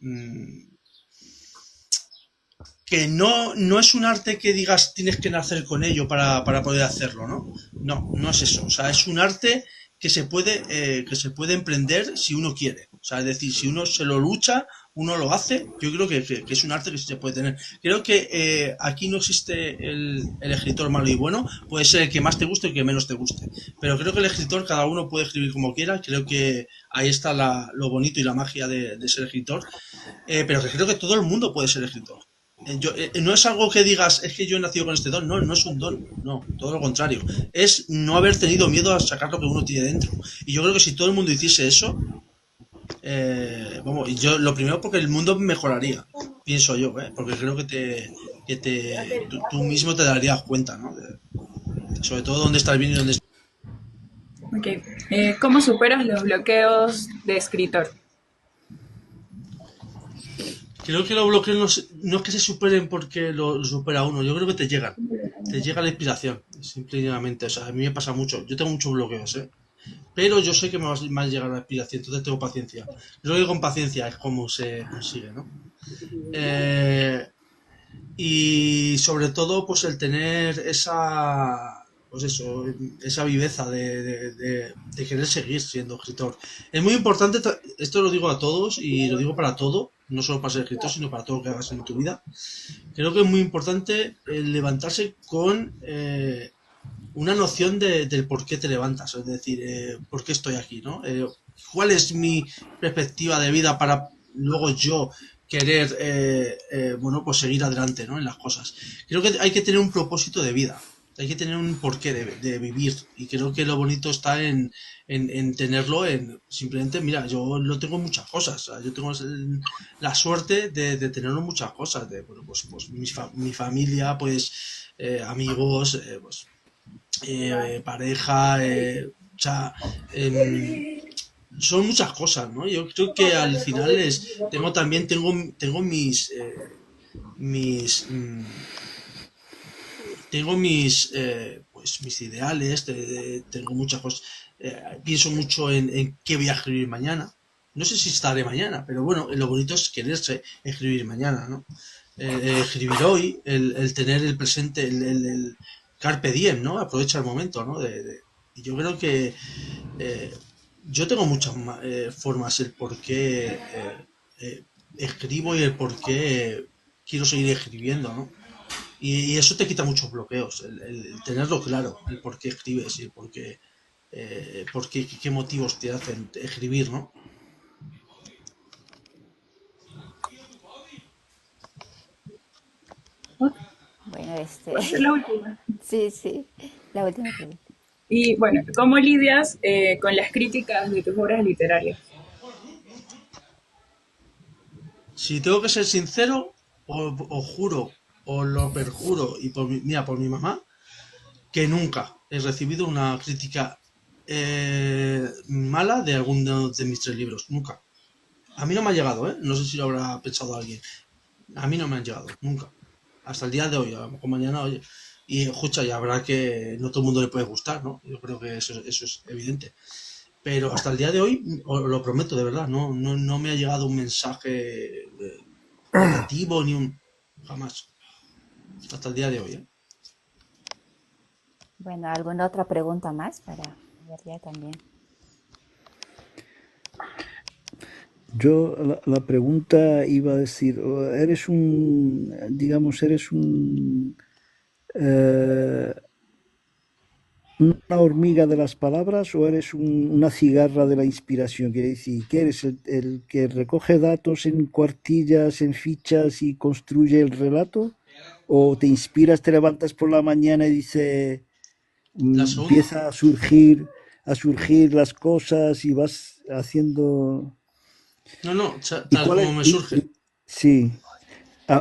que no es un arte que digas tienes que nacer con ello para poder hacerlo, ¿no? No es eso. O sea, es un arte que se puede emprender si uno quiere. O sea, es decir, si uno se lo lucha, uno lo hace. Yo creo que es un arte que se puede tener. Creo que aquí no existe el escritor malo y bueno. Puede ser el que más te guste y el que menos te guste. Pero creo que el escritor, cada uno puede escribir como quiera. Creo que ahí está lo bonito y la magia de ser escritor. Pero que creo que todo el mundo puede ser escritor. No es algo que digas, es que yo he nacido con este don, no es un don, no, todo lo contrario, es no haber tenido miedo a sacar lo que uno tiene dentro. Y yo creo que si todo el mundo hiciese eso, yo lo primero porque el mundo mejoraría, pienso yo, porque creo que tú mismo te darías cuenta, ¿no? Sobre todo dónde está el bien y dónde está. Okay. ¿Cómo superas los bloqueos de escritor? Creo que los bloqueos no es que se superen porque lo supera uno, yo creo que te llega la inspiración, simplemente. O sea, a mí me pasa mucho, yo tengo muchos bloqueos, pero yo sé que me va a llegar la inspiración, entonces tengo paciencia. Yo creo que con paciencia es como se consigue, ¿no? y sobre todo pues el tener pues eso, esa viveza de querer seguir siendo escritor. Es muy importante, esto lo digo a todos y lo digo para todo, no solo para ser escritor, sino para todo lo que hagas en tu vida. Creo que es muy importante el levantarse con una noción del por qué te levantas, es decir, por qué estoy aquí, ¿no? ¿Cuál es mi perspectiva de vida para luego yo querer, bueno, pues seguir adelante, ¿no? En las cosas. Creo que hay que tener un propósito de vida, hay que tener un porqué de vivir, y creo que lo bonito está en tenerlo, en simplemente, mira, yo no tengo muchas cosas, o sea, yo tengo la suerte de tenerlo muchas cosas, de, bueno, pues mi familia, pues amigos, pues pareja, o sea, son muchas cosas, ¿no? Yo creo que al final tengo mis tengo pues mis ideales, tengo muchas cosas, pienso mucho en qué voy a escribir mañana. No sé si estaré mañana, pero bueno, lo bonito es quererse escribir mañana, ¿no? Escribir hoy, el tener el presente, el carpe diem, ¿no? Aprovecha el momento, ¿no? Y yo creo que yo tengo muchas formas el por qué escribo y el por qué quiero seguir escribiendo, ¿no? Y eso te quita muchos bloqueos, el tenerlo claro, el por qué escribes y el por qué motivos te hacen escribir, ¿no? Bueno, Puede ser la última. sí, sí, la última pregunta. Y bueno, ¿cómo lidias con las críticas de tus obras literarias? Si tengo que ser sincero, os juro, os lo perjuro, y mira, por mi mamá, que nunca he recibido una crítica mala de alguno de mis 3 libros, nunca. A mí no me ha llegado, ¿eh? No sé si lo habrá pensado alguien. A mí no me han llegado, nunca. Hasta el día de hoy, a lo mejor mañana, oye. Y escucha, ya habrá que no todo el mundo le puede gustar, ¿no? Yo creo que eso es evidente. Pero hasta el día de hoy, os lo prometo, de verdad, no me ha llegado un mensaje negativo jamás. Hasta el día de hoy, ¿eh? Bueno, ¿alguna otra pregunta más para ver ya también? Yo la pregunta iba a decir, eres eh, una hormiga de las palabras o eres una cigarra de la inspiración? Quiere decir, que eres el que recoge datos en cuartillas, en fichas y construye el relato, o te inspiras, te levantas por la mañana y dice, empieza a surgir las cosas y vas haciendo. No, tal como me surge. Sí.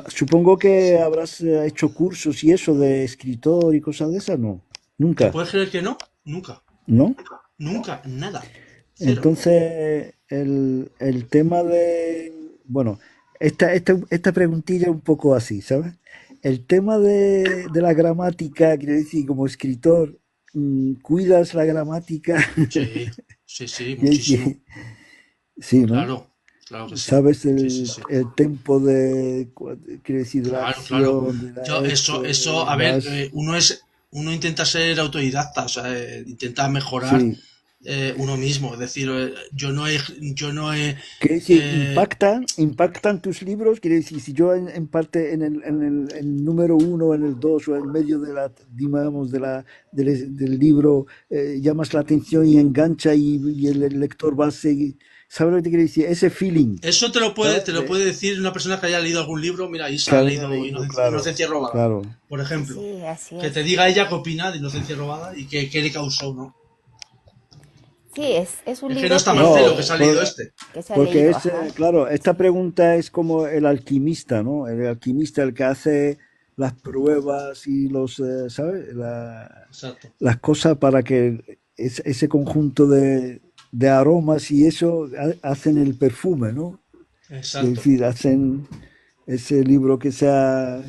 Supongo que habrás hecho cursos y eso de escritor y cosas de esas, ¿no? ¿Te Nunca, puedes creer que no? Nunca. ¿no? Nunca, nada. Cero. Entonces, el tema de. Bueno, esta preguntilla un poco así, ¿sabes? El tema de la gramática, quiero decir, como escritor, ¿cuidas la gramática? Sí, muchísimo. Sí, ¿no? Claro que sí. ¿Sabes Sí. el tempo quiero decir, de la Claro. acción, de la Eso, a ver, uno intenta ser autodidacta, o sea, intenta mejorar Sí. Uno mismo, es decir, yo no he Quiere decir, impactan tus libros. Quiere decir, si yo en parte en el número 1, en el 2 o en medio digamos, del libro llamas la atención y engancha y el lector va a seguir. ¿Sabes lo que te quiere decir? Ese feeling. Eso te lo puede decir una persona que haya leído algún libro. Mira, Isa ha leído Inocencia Robada, claro. por ejemplo. Sí, así que es. te diga ella qué opina de Inocencia Robada y qué le causó, ¿no? Sí, es un Es que libro no está Marcelo, que se ha leído que se ha Porque leído, ajá. claro, esta pregunta es como el alquimista, ¿no? El alquimista, el que hace las pruebas y ¿sabes? Exacto. Las cosas para que ese conjunto de aromas y eso hacen el perfume, ¿no? Exacto. Es decir, hacen ese libro que sea,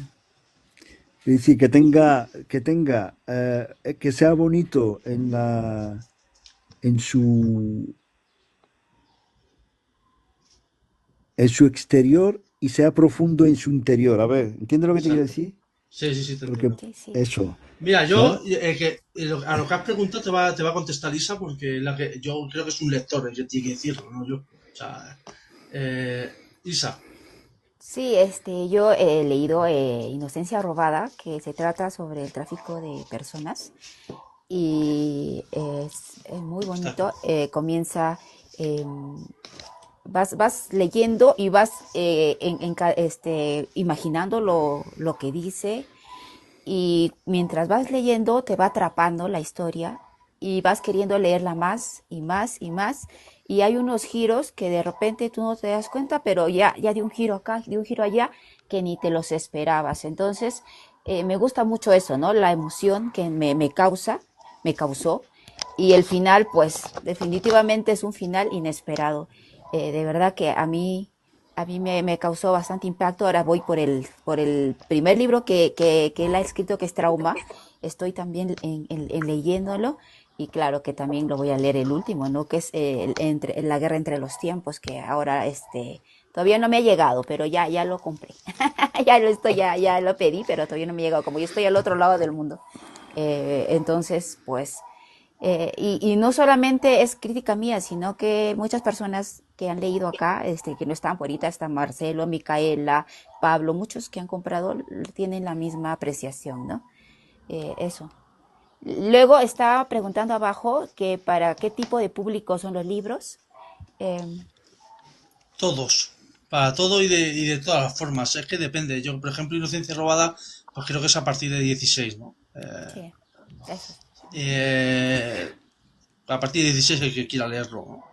es decir, que sea bonito en su exterior y sea profundo en su interior. A ver, ¿entiendes lo que te quiero Exacto. decir? Sí, te Porque entiendo. Sí, sí. eso, Mira, ¿sabes? a lo que has preguntado te va a contestar Isa, porque yo creo que es un lector el que tiene que decirlo, no yo. O sea, eh, Isa, Sí, yo he leído Inocencia Robada, que se trata sobre el tráfico de personas y es muy está bonito. claro. Comienza, vas leyendo y vas imaginando lo que dice y mientras vas leyendo te va atrapando la historia y vas queriendo leerla más y más y más y hay unos giros que de repente tú no te das cuenta, pero ya de un giro acá, de un giro allá, que ni te los esperabas. Entonces, me gusta mucho eso, ¿no? La emoción que me causó, y el final, pues definitivamente es un final inesperado. De verdad que a mí me causó bastante impacto. Ahora voy por el primer libro que él ha escrito, que es Trauma. Estoy también en leyéndolo y claro que también lo voy a leer el último, ¿no? Que es La guerra entre los tiempos, que ahora todavía no me ha llegado, pero ya lo compré. Ya lo pedí, pero todavía no me ha llegado. Como yo estoy al otro lado del mundo. Entonces, pues y no solamente es crítica mía, sino que muchas personas que han leído acá, que no están por ahorita, está Marcelo, Micaela, Pablo, muchos que han comprado tienen la misma apreciación, ¿no? Eso. Luego estaba preguntando abajo que para qué tipo de público son los libros. Eh, Todos, para todo y de todas las formas. Es que depende. Yo, por ejemplo, Inocencia Robada, pues creo que es a partir de 16, ¿no? sí, eso. Eh, a partir de 16 el que quiera leerlo, ¿no?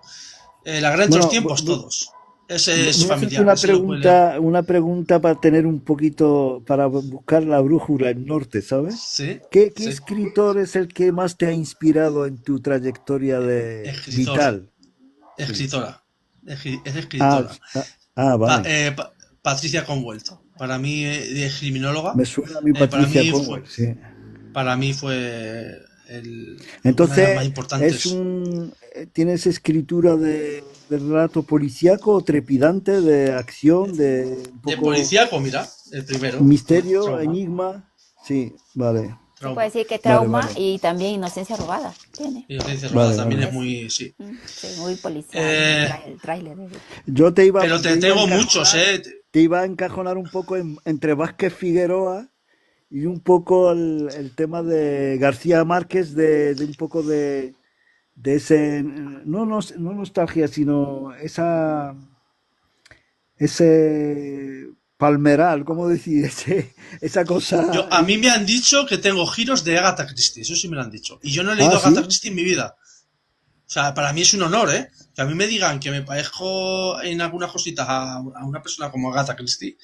La guerra entre los Bueno, tiempos, todos. Ese es voy a hacerte familiar, ese lo puede leer. una pregunta para tener un poquito, para buscar la brújula, el norte, ¿sabes? Sí, ¿Qué sí. escritor es el que más te ha inspirado en tu trayectoria de Escritor, vital? Sí. escritora. Es Ah, escritora. Pa- vale. eh, Pa- Patricia Conwell. Para mí, es criminóloga. Me suena a mi eh, para Patricia mí fue, Conwell, sí. para mí fue una de las más Entonces, importantes. ¿tienes escritura de relato policíaco o trepidante, de acción, de un De poco policíaco, mira, el primero, misterio, Trauma. enigma? Sí, vale, Se puede Trauma. decir que vale, Trauma vale, y también Inocencia Robada tiene. Inocencia Robada vale, también vale. es muy, sí. Sí, muy policial, Eh, el tráiler. pero te tengo muchos, te iba a encajonar un poco entre Vázquez Figueroa y un poco el tema de García Márquez, de un poco de ese, no nostalgia, sino ese palmeral, ¿cómo decir? Esa cosa. A mí me han dicho que tengo giros de Agatha Christie, eso sí me lo han dicho. Y yo no he Ah, leído Agatha sí, Christie en mi vida. O sea, para mí es un honor, ¿eh? Que a mí me digan que me parezco en algunas cositas a una persona como Agatha Christie.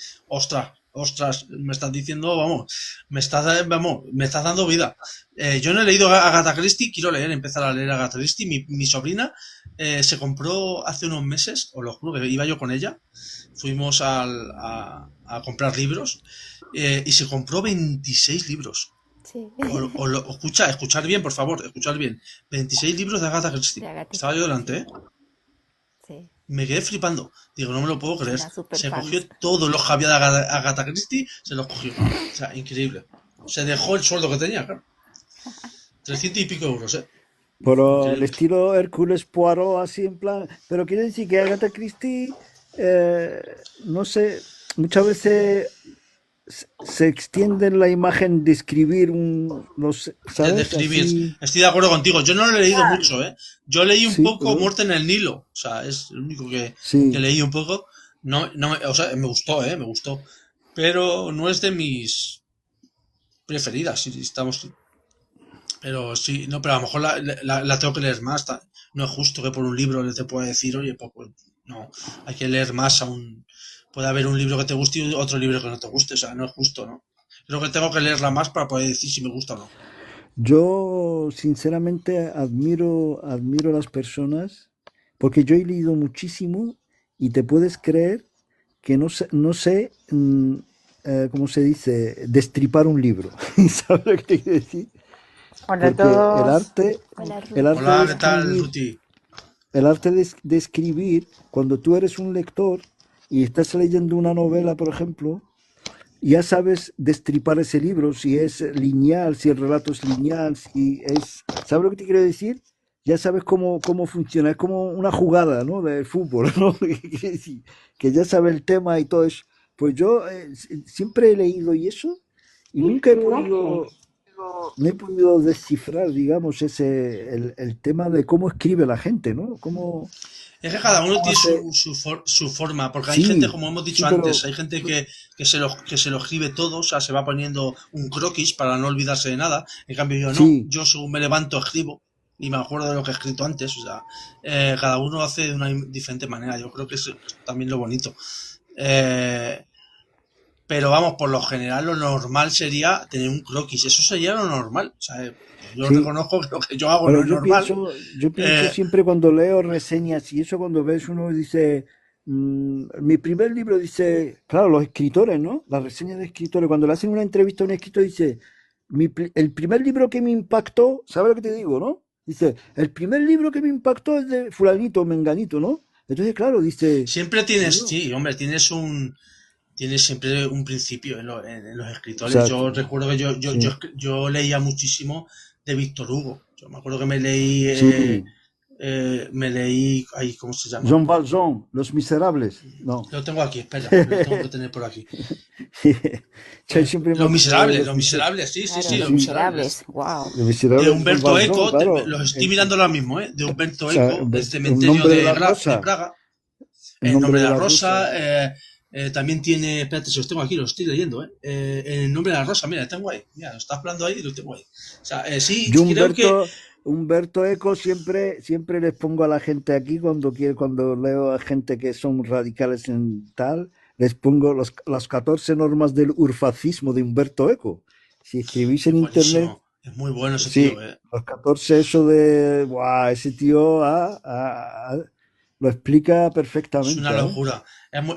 Ostras, me estás diciendo, vamos, me estás dando vida. Yo no he leído Agatha Christie, quiero empezar a leer Agatha Christie. Mi sobrina se compró hace unos meses, os lo juro que iba yo con ella. Fuimos a comprar libros y se compró 26 libros. Sí. Escuchar bien, por favor, escuchar bien. 26 libros de Agatha Christie. De Agatha Estaba yo delante, Christie, ¿eh? sí. Me quedé flipando. Digo, no me lo puedo Es creer. una super Se fan. cogió todos los que había de Agatha Christie, se los cogió. O sea, increíble. Se dejó el sueldo que tenía, claro. 300 y pico euros, ¿eh? pero el Increíble. estilo Hércules Poirot, así en plan. Pero quiere decir que Agatha Christie, eh, no sé, muchas veces se extiende la imagen de escribir De ¿sabes? escribir. Así, Estoy de acuerdo contigo. Yo no lo he leído mucho, ¿eh? Yo leí un sí, poco Muerte en el Nilo. O sea, es el único que sí. leí un poco. O sea, me gustó, ¿eh? Me gustó. Pero no es de mis preferidas, si estamos. Pero sí, no, pero a lo mejor la tengo que leer más. No es justo que por un libro le te pueda decir, oye, pues no, hay que leer más aún. Puede haber un libro que te guste y otro libro que no te guste, o sea, no es justo, ¿no? Creo que tengo que leerla más para poder decir si me gusta o no. Yo sinceramente admiro a las personas, porque yo he leído muchísimo y te puedes creer que no sé, ¿cómo se dice? Destripar un libro. ¿Sabes lo que te quiero decir? Hola a Porque el todos. arte, Hola, el Ruth. arte de Hola, ¿qué tal, escribir, Ruti? el arte de escribir, cuando tú eres un lector, y estás leyendo una novela, por ejemplo, ya sabes destripar ese libro, si es lineal, si el relato es lineal, si es... ¿Sabes lo que te quiero decir? Ya sabes cómo funciona, es como una jugada, ¿no? De fútbol, ¿no? Que ya sabes el tema y todo eso. Pues yo siempre he leído y eso, y nunca no he podido descifrar, digamos, el tema de cómo escribe la gente, ¿no? Es que cada uno Cómo tiene hace... su forma, porque hay gente, Sí, como hemos dicho sí, pero antes, hay gente que se lo escribe todo, o sea, se va poniendo un croquis para no olvidarse de nada. En cambio yo no, sí, yo según me levanto escribo y me acuerdo de lo que he escrito antes, o sea, cada uno hace de una diferente manera, yo creo que es también lo bonito. Eh, pero vamos, por lo general lo normal sería tener un croquis, eso sería lo normal, o sea, yo sí. reconozco que lo que yo hago no Pero es normal. yo pienso Eh, siempre cuando leo reseñas y eso, cuando ves uno dice, mi primer libro dice, claro, los escritores, ¿no? Las reseñas de escritores, cuando le hacen una entrevista a un escritor dice, el primer libro que me impactó, ¿sabes lo que te digo, no? Dice, el primer libro que me impactó es de fulanito, menganito, ¿no? Entonces, claro, dice, Siempre tienes, bueno, sí, hombre, tienes siempre un principio en los escritores. exacto, Yo recuerdo que sí, yo leía muchísimo de Víctor Hugo. Yo me acuerdo que me leí, sí. ay, ¿cómo se llama? Jean Valjean, Los Miserables, no. Lo tengo aquí, espera, lo tengo que tener por aquí. Yo siempre me acuerdo de Los Los Miserables. Miserables, sí, sí, Claro, sí, Los Los Sí, Miserables. Miserables, wow. Los De Miserables de Jean Humberto Valjean, Eco, claro. los estoy mirando ahora mismo, de O Humberto sea, Eco, El un cementerio nombre de la de rosa, Praga, el El nombre nombre de de la la rosa. rosa, también tiene, espérate, si los tengo aquí, los estoy leyendo, El nombre de la rosa, mira, tengo ahí, mira, lo estás hablando ahí y lo tengo ahí. O sea, sí, Yo creo que Humberto Eco siempre les pongo a la gente aquí cuando leo a gente que son radicales en tal, les pongo las 14 normas del urfascismo de Humberto Eco. Si escribís en es internet, buenísimo, es muy bueno ese sí, tío. los 14 eso de, ¡buah! Ese tío lo explica Es una perfectamente, ¿eh? locura.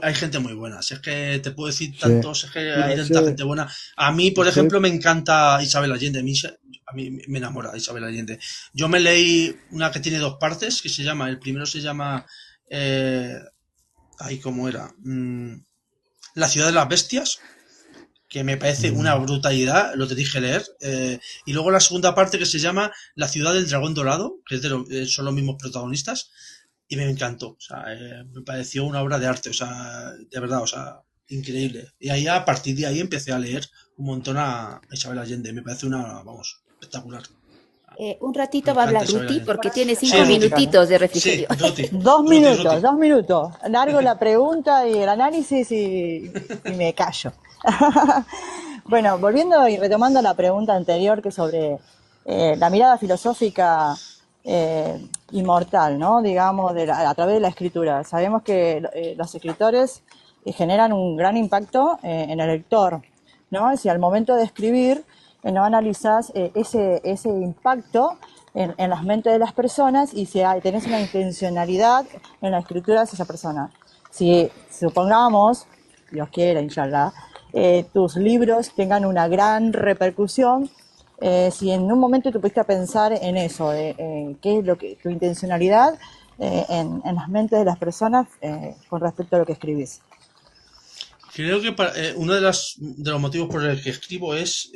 Hay gente muy buena. Si es que te puedo decir Sí. tantos, es que No, hay tanta gente buena. A mí, por ese, ejemplo, me encanta Isabel Allende. A mí me enamora Isabel Allende. Yo me leí una que tiene dos partes, que se llama, el primero se llama, eh, ay, ¿cómo era? La ciudad de las bestias, que me parece una mm, brutalidad, lo te dije leer. Y luego la segunda parte que se llama La ciudad del dragón dorado, que es son los mismos protagonistas, y me encantó. O sea, me pareció una obra de arte, o sea, de verdad, o sea, increíble. Y ahí a partir de ahí empecé a leer un montón a Isabel Allende. Me parece vamos, espectacular. Un Me ratito va a encanta hablar Isabel Ruti Allende. porque tiene Sí, cinco Ruti. minutitos de Sí, refrigerio. Ruti. Dos Ruti, minutos, Ruti. 2 minutos. Largo la pregunta y el análisis y me callo. Bueno, volviendo y retomando la pregunta anterior que sobre la mirada filosófica inmortal, ¿no? Digamos, a través de la escritura. Sabemos que los escritores generan un gran impacto en el lector, ¿no? Si al momento de escribir no analizás ese impacto en las mentes de las personas y si tenés una intencionalidad en la escritura de esa persona. Si supongamos, Dios quiera, inshallah, tus libros tengan una gran repercusión, si en un momento te pusiste a pensar en eso, qué es lo que tu intencionalidad en las mentes de las personas con respecto a lo que escribís. Creo que uno de los motivos por el que escribo es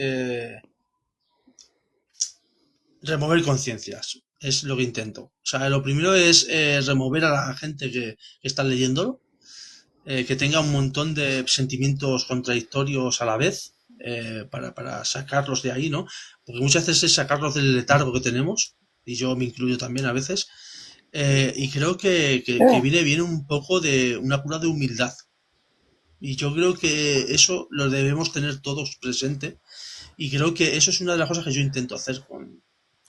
remover conciencias. Es lo que intento. O sea, lo primero es remover a la gente que está leyéndolo, que tenga un montón de sentimientos contradictorios a la vez, para sacarlos de ahí, ¿no? Porque muchas veces es sacarlos del letargo que tenemos, y yo me incluyo también a veces, y creo que viene bien un poco de una cura de humildad. Y yo creo que eso lo debemos tener todos presente, y creo que eso es una de las cosas que yo intento hacer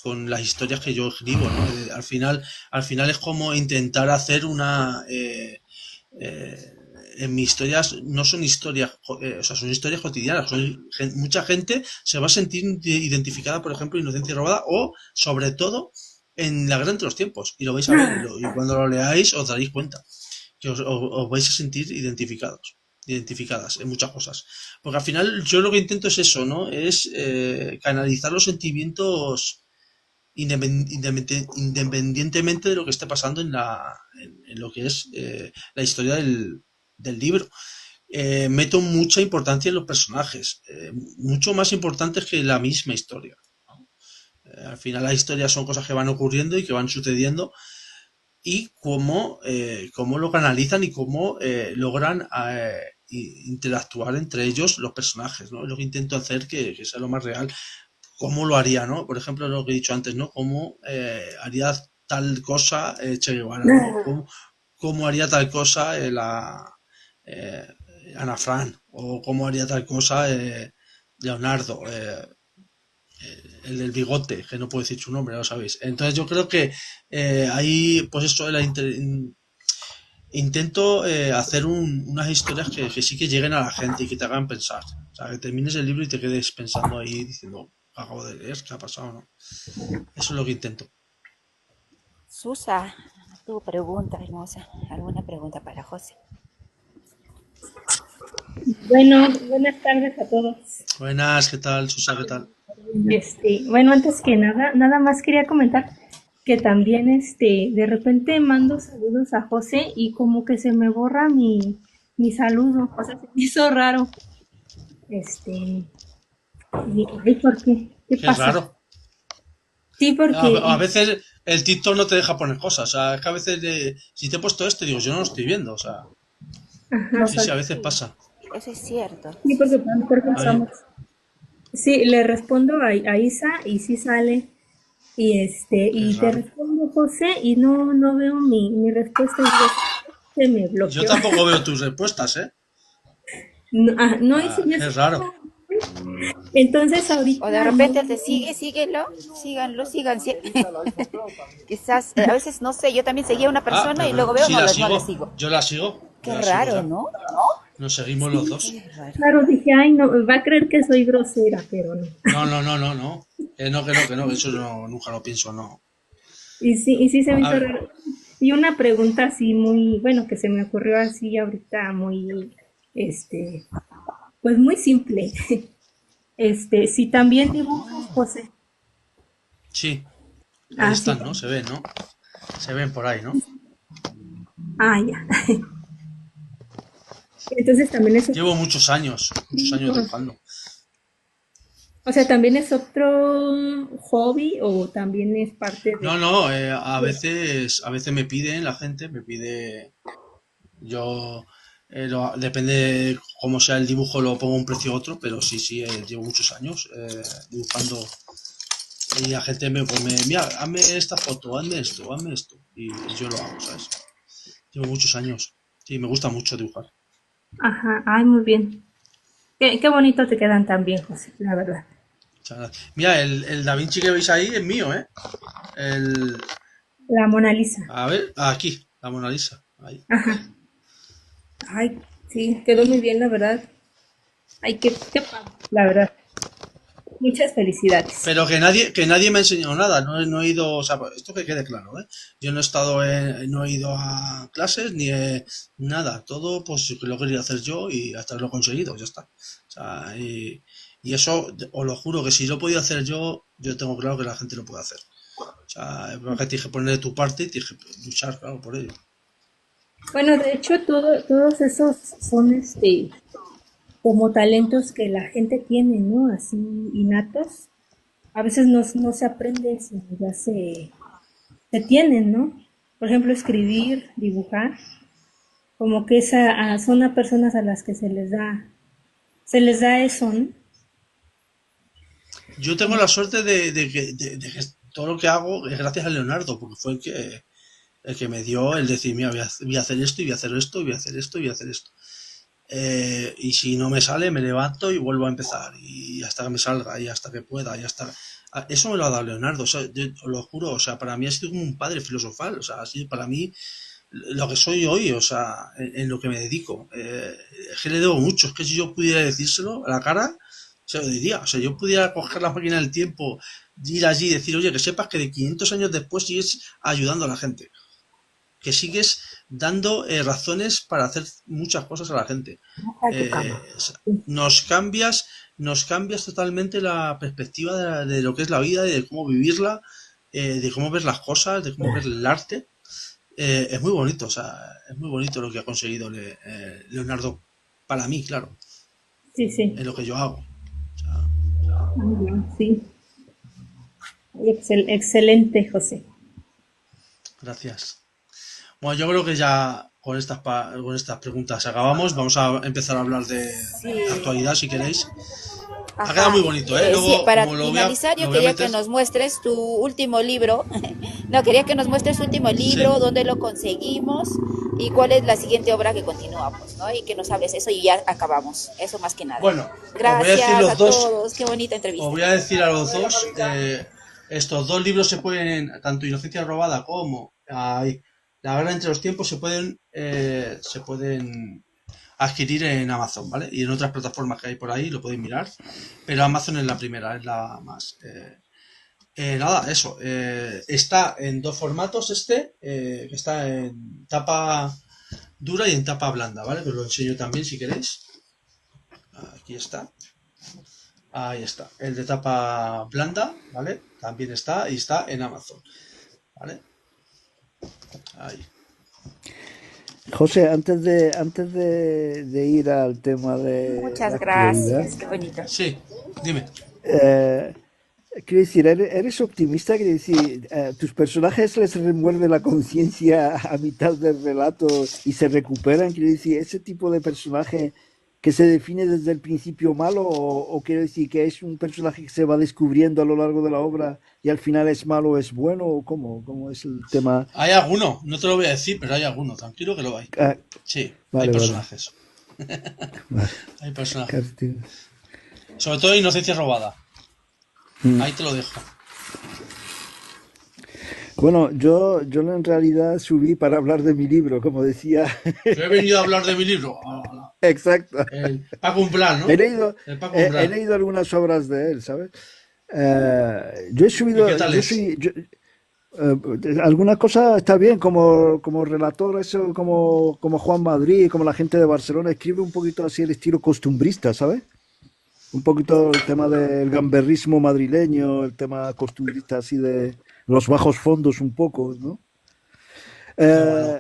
con las historias que yo escribo, ¿no? Al final es como intentar hacer eh, en mis historias no son historias, o sea, son historias cotidianas. Mucha gente se va a sentir identificada, por ejemplo, Inocencia Robada, o sobre todo en La Guerra entre los Tiempos. Y lo vais a ver, y cuando lo leáis os daréis cuenta que os vais a sentir identificadas en muchas cosas. Porque al final yo lo que intento es eso, ¿no? Es canalizar los sentimientos independientemente de lo que esté pasando en lo que es la historia del libro. Meto mucha importancia en los personajes, mucho más importantes que la misma historia. Al final las historias son cosas que van ocurriendo y que van sucediendo, y cómo lo canalizan y cómo logran interactuar entre ellos los personajes, ¿no? Es lo que intento hacer que sea lo más real. ¿Cómo lo haría, no? Por ejemplo, lo que he dicho antes, ¿no? ¿Cómo haría tal cosa Che Guevara, ¿no? ¿Cómo haría tal cosa eh, Ana Fran? ¿O cómo haría tal cosa Leonardo? El del bigote, que no puedo decir su nombre, ya lo sabéis. Entonces yo creo que ahí, pues eso, intento hacer unas historias que sí que lleguen a la gente y que te hagan pensar. O sea, que termines el libro y te quedes pensando ahí diciendo, acabo de leer, ¿qué ha pasado? ¿No? Eso es lo que intento. Susa, tu pregunta hermosa. ¿Alguna pregunta para José? Bueno, buenas tardes a todos. Buenas, ¿qué tal, Susa? ¿Qué tal? Bueno, antes que nada más quería comentar que también de repente mando saludos a José y como que se me borra mi saludo, o sea, se me hizo raro. Ay, ¿por qué? ¿Qué Qué pasa? raro. Sí, porque A veces el TikTok no te deja poner cosas. O sea, es que a veces, si te he puesto esto, digo, yo no lo estoy viendo. O sea, ajá, sí, a veces pasa. Eso es cierto. sí, porque A somos. Sí, le respondo a Isa y sí sale. Y Qué y te raro. respondo José y no veo mi respuesta y se me Yo bloqueó. tampoco veo tus respuestas, ¿eh? No hice Qué raro. entonces O de ahorita repente no. te síguelo, síganlo, sigan. Quizás, a veces, no sé, yo también seguía a una persona y luego veo, Sí, no, la no le sigo. sigo. Yo la sigo. Qué Yo la sigo raro, ya. ¿no? Nos seguimos los dos. Qué raro. Claro, dije, ay, no, va a creer que soy grosera, pero no. No. Que no. Eso no, nunca lo pienso, no. Y sí se me A hizo ver, raro. Y una pregunta así muy, bueno, que se me ocurrió así ahorita muy, pues muy simple. Si también dibujas, José. sí. Ahí Ah, sí. están, ¿no? Se ven, ¿no? Se ven por ahí, ¿no? Ah, ya. Entonces también es Llevo muchos años dibujando. o sea, también es otro hobby o también es parte de. No, a veces me piden, la gente me pide, yo, depende de cómo sea el dibujo, lo pongo a un precio u otro, pero sí, llevo muchos años dibujando, y la gente mira, hazme esta foto, hazme esto, y yo lo hago, ¿sabes? Llevo muchos años, sí, me gusta mucho dibujar. Ajá, ay, muy bien. Qué bonito te quedan también, José, la verdad. Muchas gracias. Mira, el Da Vinci que veis ahí es mío, ¿eh? La Mona Lisa. A ver, aquí, la Mona Lisa, ahí. Ajá. Ay, sí, quedó muy bien, la verdad. Ay, qué padre, la verdad. Muchas felicidades. Pero que nadie me ha enseñado nada, no he ido, o sea, esto que quede claro, ¿eh? Yo no no he ido a clases ni nada, todo pues lo he querido hacer yo y hasta lo he conseguido, ya está. O sea, y eso os lo juro que si lo he podido hacer yo tengo claro que la gente lo puede hacer. O sea, es que tienes que poner de tu parte y tienes que luchar, claro, por ello. Bueno, de hecho, todos esos son como talentos que la gente tiene, ¿no? Así innatos. A veces no se aprenden, sino ya se tienen, ¿no? Por ejemplo, escribir, dibujar, como que son a personas a las que se les da eso, ¿no? Yo tengo la suerte de que todo lo que hago es gracias a Leonardo, porque fue el que me dio el decir, mira, voy a hacer esto y voy a hacer esto y voy a hacer esto y voy a hacer esto. Y si no me sale, me levanto y vuelvo a empezar. Y hasta que me salga, y hasta que pueda, y hasta... Eso me lo ha dado Leonardo, o sea, yo os lo juro, o sea, para mí ha sido como un padre filosofal, o sea, ha sido para mí lo que soy hoy, o sea, en lo que me dedico. Es que le debo mucho, es que si yo pudiera decírselo a la cara, se lo diría. O sea, yo pudiera coger la máquina del tiempo, ir allí y decir, oye, que sepas que de 500 años después sigues ayudando a la gente, que sigues dando razones para hacer muchas cosas a la gente. Nos cambias totalmente la perspectiva de lo que es la vida y de cómo vivirla, de cómo ver las cosas, de cómo ver el arte. es muy bonito, o sea, es muy bonito lo que ha conseguido Leonardo para mí, claro, Sí, sí. en lo que yo hago. Muy bien, sí. Excelente, José. Gracias. Bueno, yo creo que ya con estas preguntas acabamos. Vamos a empezar a hablar de Sí. actualidad, si queréis. Ha quedado muy bonito, ¿eh? Sí, Luego, para como finalizar, yo lo voy a quería que meter... nos muestres tu último libro. No, quería que nos muestres tu último libro, Sí. dónde lo conseguimos y cuál es la siguiente obra que continuamos, ¿no? Y que nos hables eso y ya acabamos. Eso más que nada. Bueno, os voy a decir Gracias los a dos. todos. Qué bonita entrevista. Os voy a decir a los dos, estos dos libros se pueden, tanto Inocencia Robada como La Guerra entre los Tiempos, se pueden adquirir en Amazon, ¿vale? Y en otras plataformas que hay por ahí lo podéis mirar, pero Amazon es la primera, es la más... nada, eso. Está en dos formatos que está en tapa dura y en tapa blanda, ¿vale? Os lo enseño también si queréis. Aquí está. Ahí está. El de tapa blanda, ¿vale? También está y está en Amazon, ¿vale? Ahí. José, antes de ir al tema de Muchas la actualidad, gracias. Qué bonito. Sí, dime. eh, quiero decir, ¿eres optimista? Quiero decir, ¿tus personajes les remuerde la conciencia a mitad del relato y se recuperan? Quiero decir, ¿ese tipo de personaje que se define desde el principio malo o quiero decir que es un personaje que se va descubriendo a lo largo de la obra y al final es malo o es bueno? ¿O cómo es el tema? Hay alguno, no te lo voy a decir, pero hay alguno, tranquilo que lo hay. Ah, Sí, hay vale. personajes. Vale. Hay personajes. Claro, tío. Sobre todo Inocencia Robada. Mm. Ahí te lo dejo. Bueno, yo en realidad subí para hablar de mi libro, como decía. Yo he venido a hablar de mi libro. Exacto. El Paco Umbral, ¿no? He leído, El Paco he Umbral. leído algunas obras de él, ¿sabes? Yo he ¿Y subido, qué tal yo es? soy, alguna cosa está bien, como relator, eso, como Juan Madrid, como la gente de Barcelona, escribe un poquito así el estilo costumbrista, ¿sabes? Un poquito el tema del gamberrismo madrileño, el tema costumbrista así de los bajos fondos un poco, ¿no? Qué bueno.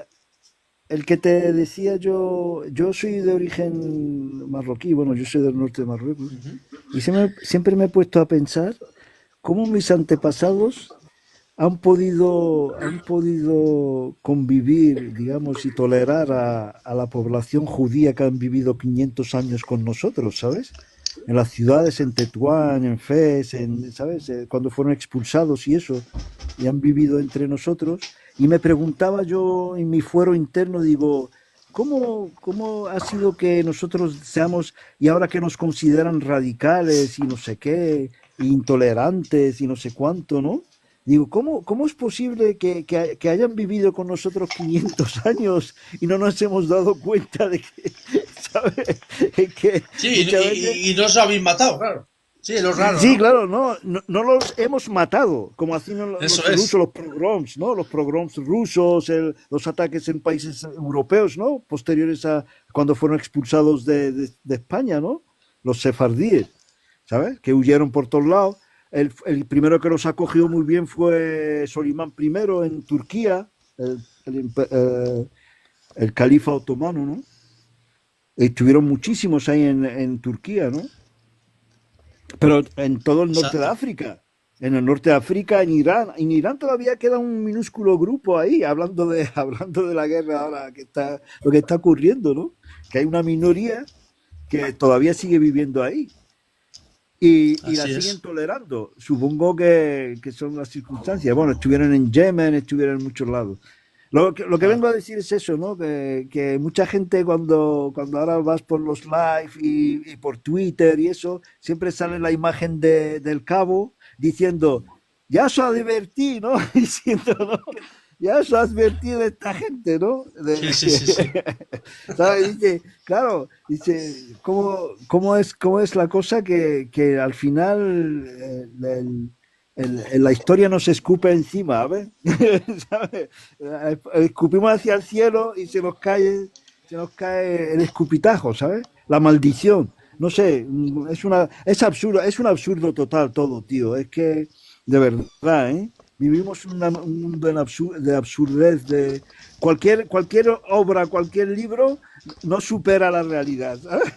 El que te decía yo soy de origen marroquí, bueno, yo soy del norte de Marruecos, Ujú. y siempre me he puesto a pensar cómo mis antepasados han podido convivir, digamos, y tolerar a la población judía que han vivido 500 años con nosotros, ¿sabes? En las ciudades, en Tetuán, en Fez, ¿sabes? Cuando fueron expulsados y eso, y han vivido entre nosotros. Y me preguntaba yo en mi fuero interno, digo, ¿cómo ha sido que nosotros seamos, y ahora que nos consideran radicales y no sé qué, intolerantes y no sé cuánto, ¿no? Digo, ¿cómo es posible que hayan vivido con nosotros 500 años y no nos hemos dado cuenta de que, ¿sabes? Que Sí, muchas veces... y no os habéis matado, claro. Sí, es lo raro, Sí, ¿no? claro, no los hemos matado, como hacían los Eso rusos, es. los pogroms, ¿no? Los pogroms rusos, los ataques en países europeos, ¿no? Posteriores a cuando fueron expulsados de España, ¿no? Los sefardíes, ¿sabes? Que huyeron por todos lados. El primero que los acogió muy bien fue Solimán I en Turquía, el califa otomano, ¿no? Estuvieron muchísimos ahí en Turquía, ¿no? Pero en todo el norte de Exacto. África, en el norte de África, en Irán todavía queda un minúsculo grupo ahí, hablando de la guerra ahora, lo que está ocurriendo, ¿no? Que hay una minoría que todavía sigue viviendo ahí y la Así siguen es. tolerando. Supongo que son las circunstancias. Bueno, estuvieron en Yemen, estuvieron en muchos lados. Lo que vengo Claro. a decir es eso, ¿no? Que mucha gente cuando ahora vas por los live y por Twitter y eso, siempre sale la imagen del cabo diciendo, ya os advertí, ¿no? Diciendo, ¿no? Ya os advertí de esta gente, ¿no? Sí, sí, sí, sí. ¿Sabes? Dice, claro, dice, ¿cómo es la cosa que al final la historia nos escupe encima, ¿sabes? ¿Sabes? Escupimos hacia el cielo y se nos cae el escupitajo, ¿sabes? La maldición. No sé, es un absurdo total todo, tío. Es que, de verdad, ¿eh? Vivimos un mundo de absurdez, de cualquier obra, cualquier libro no supera la realidad. ¿Sabes?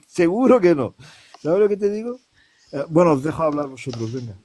Seguro que no. ¿Sabes lo que te digo? Bueno, os dejo hablar vosotros, venga.